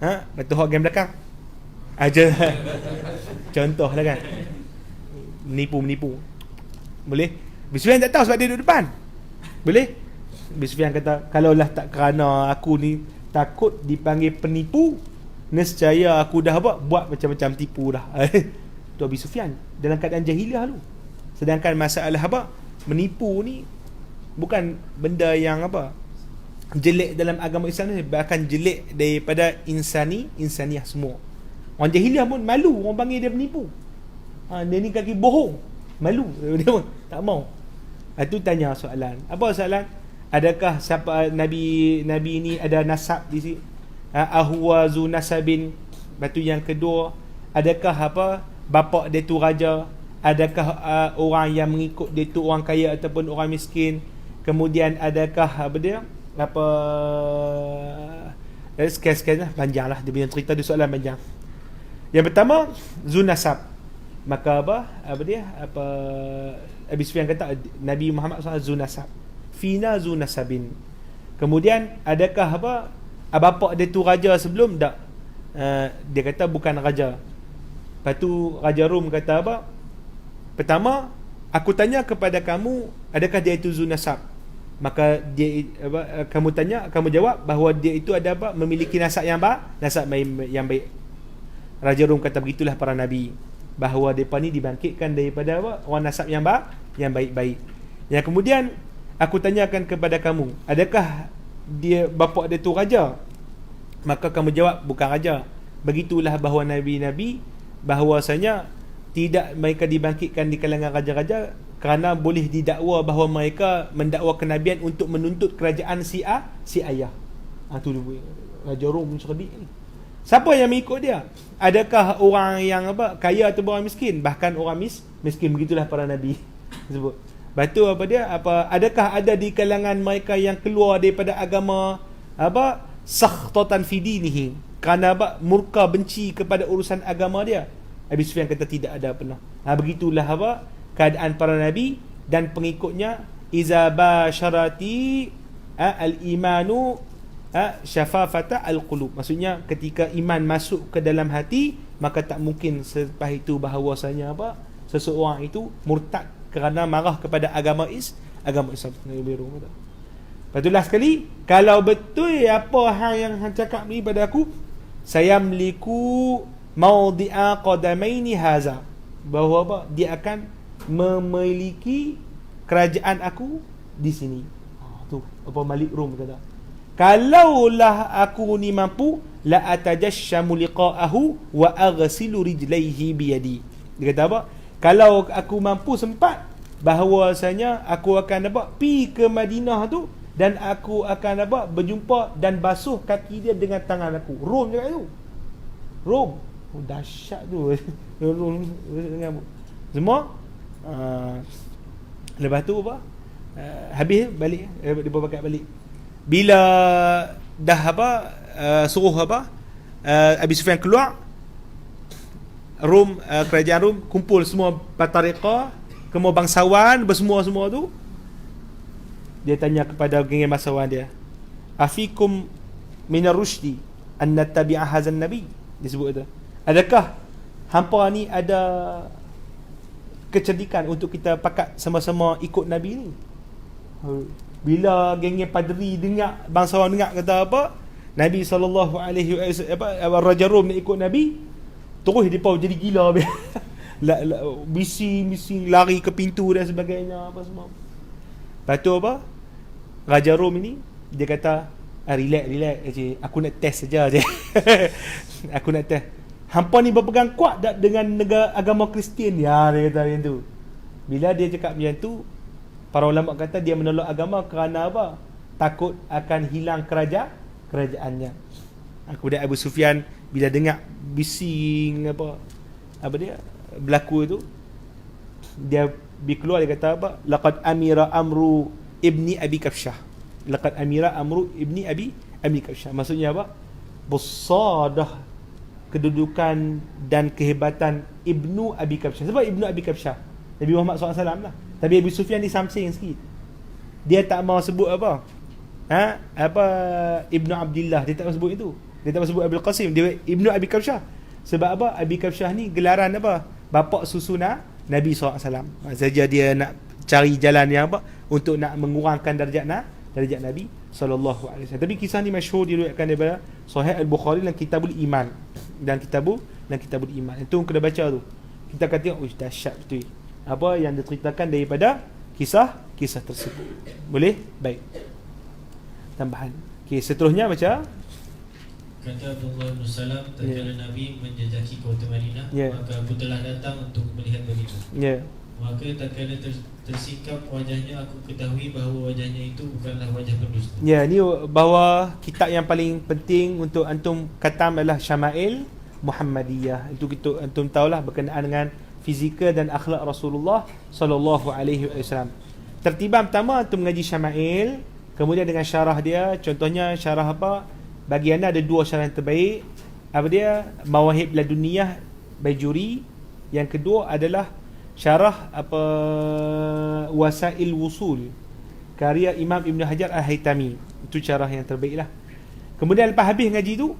lepas tu hak yang belakang aja. Contohlah kan, menipu. Boleh? Abi Sufyan tak tahu sebab dia duduk depan. Boleh? Abi Sufyan kata, kalaulah tak kerana aku ni takut dipanggil penipu, nescaya aku dah buat macam-macam tipu dah. Tu Abi Sufyan dalam keadaan jahiliah dulu. Sedangkan masalah menipu ni bukan benda yang jelek dalam agama Islam ni, bahkan jelek daripada insaniah semua. Orang jahiliah pun malu orang panggil dia penipu. Dia ni kaki bohong, malu dia pun tak mau. Itu tanya soalan. Apa soalan? Adakah siapa nabi ni ada nasab di sini? Ahwazu nasabin. Batu yang kedua, adakah bapa dia tu raja? Adakah orang yang mengikut dia tu orang kaya ataupun orang miskin? Kemudian adakah sekian-sekian lah, panjang lah dia punya cerita, dia soalan panjang. Yang pertama, zunasab. Maka Abi Sufyan kata Nabi Muhammad SAW zunasab, fina zunasabin. Kemudian adakah bapa dia tu raja sebelum? Tak. Dia kata bukan raja. Lepas tu Raja Rum kata pertama, aku tanya kepada kamu, adakah dia itu zunasab? Maka dia kamu jawab bahawa dia itu ada memiliki nasab yang yang baik. Raja Rum kata begitulah para nabi, bahawa mereka ni dibangkitkan daripada orang nasab yang baik-baik. Yang kemudian aku tanyakan kepada kamu, adakah dia bapa dia tu raja? Maka kamu jawab bukan raja. Begitulah bahawa nabi-nabi bahawasanya tidak mereka dibangkitkan di kalangan raja-raja, kerana boleh didakwa bahawa mereka mendakwa kenabian untuk menuntut kerajaan si ayah. Tu Raja Rom cerdik ni. Siapa yang mengikut dia? Adakah orang yang kaya atau orang miskin? Bahkan orang miskin. Begitulah para nabi sebut. Batu adakah ada di kalangan mereka yang keluar daripada agama sakhtatan fi dinihi, kerana murka benci kepada urusan agama dia? Abi Sufyan kata tidak ada pernah. Begitulah keadaan para nabi dan pengikutnya. Iza basyarati al-imanu syafafata al-qulub. Maksudnya ketika iman masuk ke dalam hati, maka tak mungkin selepas itu bahawasanya seseorang itu murtad kerana marah kepada agama Islam. Patutlah sekali, kalau betul apa hang yang hang cakap ni pada aku, saya memiliku mawdi'a qadamaini haza, bahawa dia akan memiliki kerajaan aku di sini. Tu Malik Rum kata, kalaulah aku ni mampu, la atajashamu liqa'ahu wa aghsilu rijlaihi biyadi. Dia kata kalau aku mampu sempat, bahawasanya aku akan pi ke Madinah tu, dan aku akan berjumpa dan basuh kaki dia dengan tangan aku. Rom cakap tu. Rom. Dahsyat tu. Rom dengan semua. Lepas tu habis balik, dia pakai balik. Bila dah suruh Abi Sufyan keluar, Rom, kerajaan Rom kumpul semua batariqah, semua bangsawan, bersemua tu. Dia tanya kepada geng bangsawan dia, afikum minar rushdi an nattabi'a hadzal nabi. Disebut itu, adakah hampa ni ada kecerdikan untuk kita pakat sama-sama ikut nabi ni? Bila geng padri dengar, bangsawan dengar kata Nabi SAW, Raja Rom nak ikut nabi, terus depa jadi gila. Bising lari ke pintu dan sebagainya semua. Lepas tu Raja Rom ini dia kata, relax je, aku nak test saja je. Aku nak test. Hampa ni berpegang kuat tak dengan negara agama Kristian? Ya, dia kata macam tu. Bila dia cakap macam tu, para ulama kata dia menolak agama kerana takut akan hilang kerajaannya. Kemudian Abu Sufyan bila dengar bising dia berlaku itu, dia keluar, dia kata laqad amira amru ibni Abi Kafsyah. Laqad amira amru ibni Abi Kafsyah. Maksudnya besar kedudukan dan kehebatan Ibnu Abi Kafsyah. Sebab Ibnu Abi Kafsyah Nabi Muhammad SAW lah. Tapi Abu Sufyan ni samsing sikit. Dia tak mau sebut Ibnu Abdillah, dia tak mau sebut itu. Dia tak mau sebut Abdul Qasim, dia Ibnu Abi Kafsyah. Sebab Abi Kafsyah ni gelaran bapak susuna Nabi SAW. Saja dia nak cari jalan yang untuk nak mengurangkan darjat Nabi SAW. Tapi kisah ni masyhur, diriwayatkan daripada Sahih Al-Bukhari dan Kitabul Iman dan Kitabul Iman. Itu kena baca tu. Kita akan tengok dahsyat betul apa yang diceritakan daripada kisah tersebut. Boleh? Baik. Tambahan. Okey, seterusnya baca. Kata Abdullah bin Salam, tatkala Nabi menjejaki kota Madinah, maka aku telah datang untuk melihat begitu. Maka tatkala tersikap wajahnya, aku ketahui bahawa wajahnya itu bukanlah wajah pendusta. Ni bahawa kitab yang paling penting untuk antum khatam adalah Syama'il Muhammadiyah. Itu kita antum tahulah berkenaan dengan fizikal dan akhlak Rasulullah sallallahu alaihi wasallam. Tertiban pertama antum mengaji Syama'il, kemudian dengan syarah dia. Contohnya syarah apa? Bagi anda ada dua syarah yang terbaik. Apa dia? Mawahib Laduniyah Bajuri. Yang kedua adalah syarah apa, Wasail Wusul karya Imam Ibn Hajar Al-Haytami. Itu syarah yang terbaik lah. Kemudian lepas habis ngaji tu,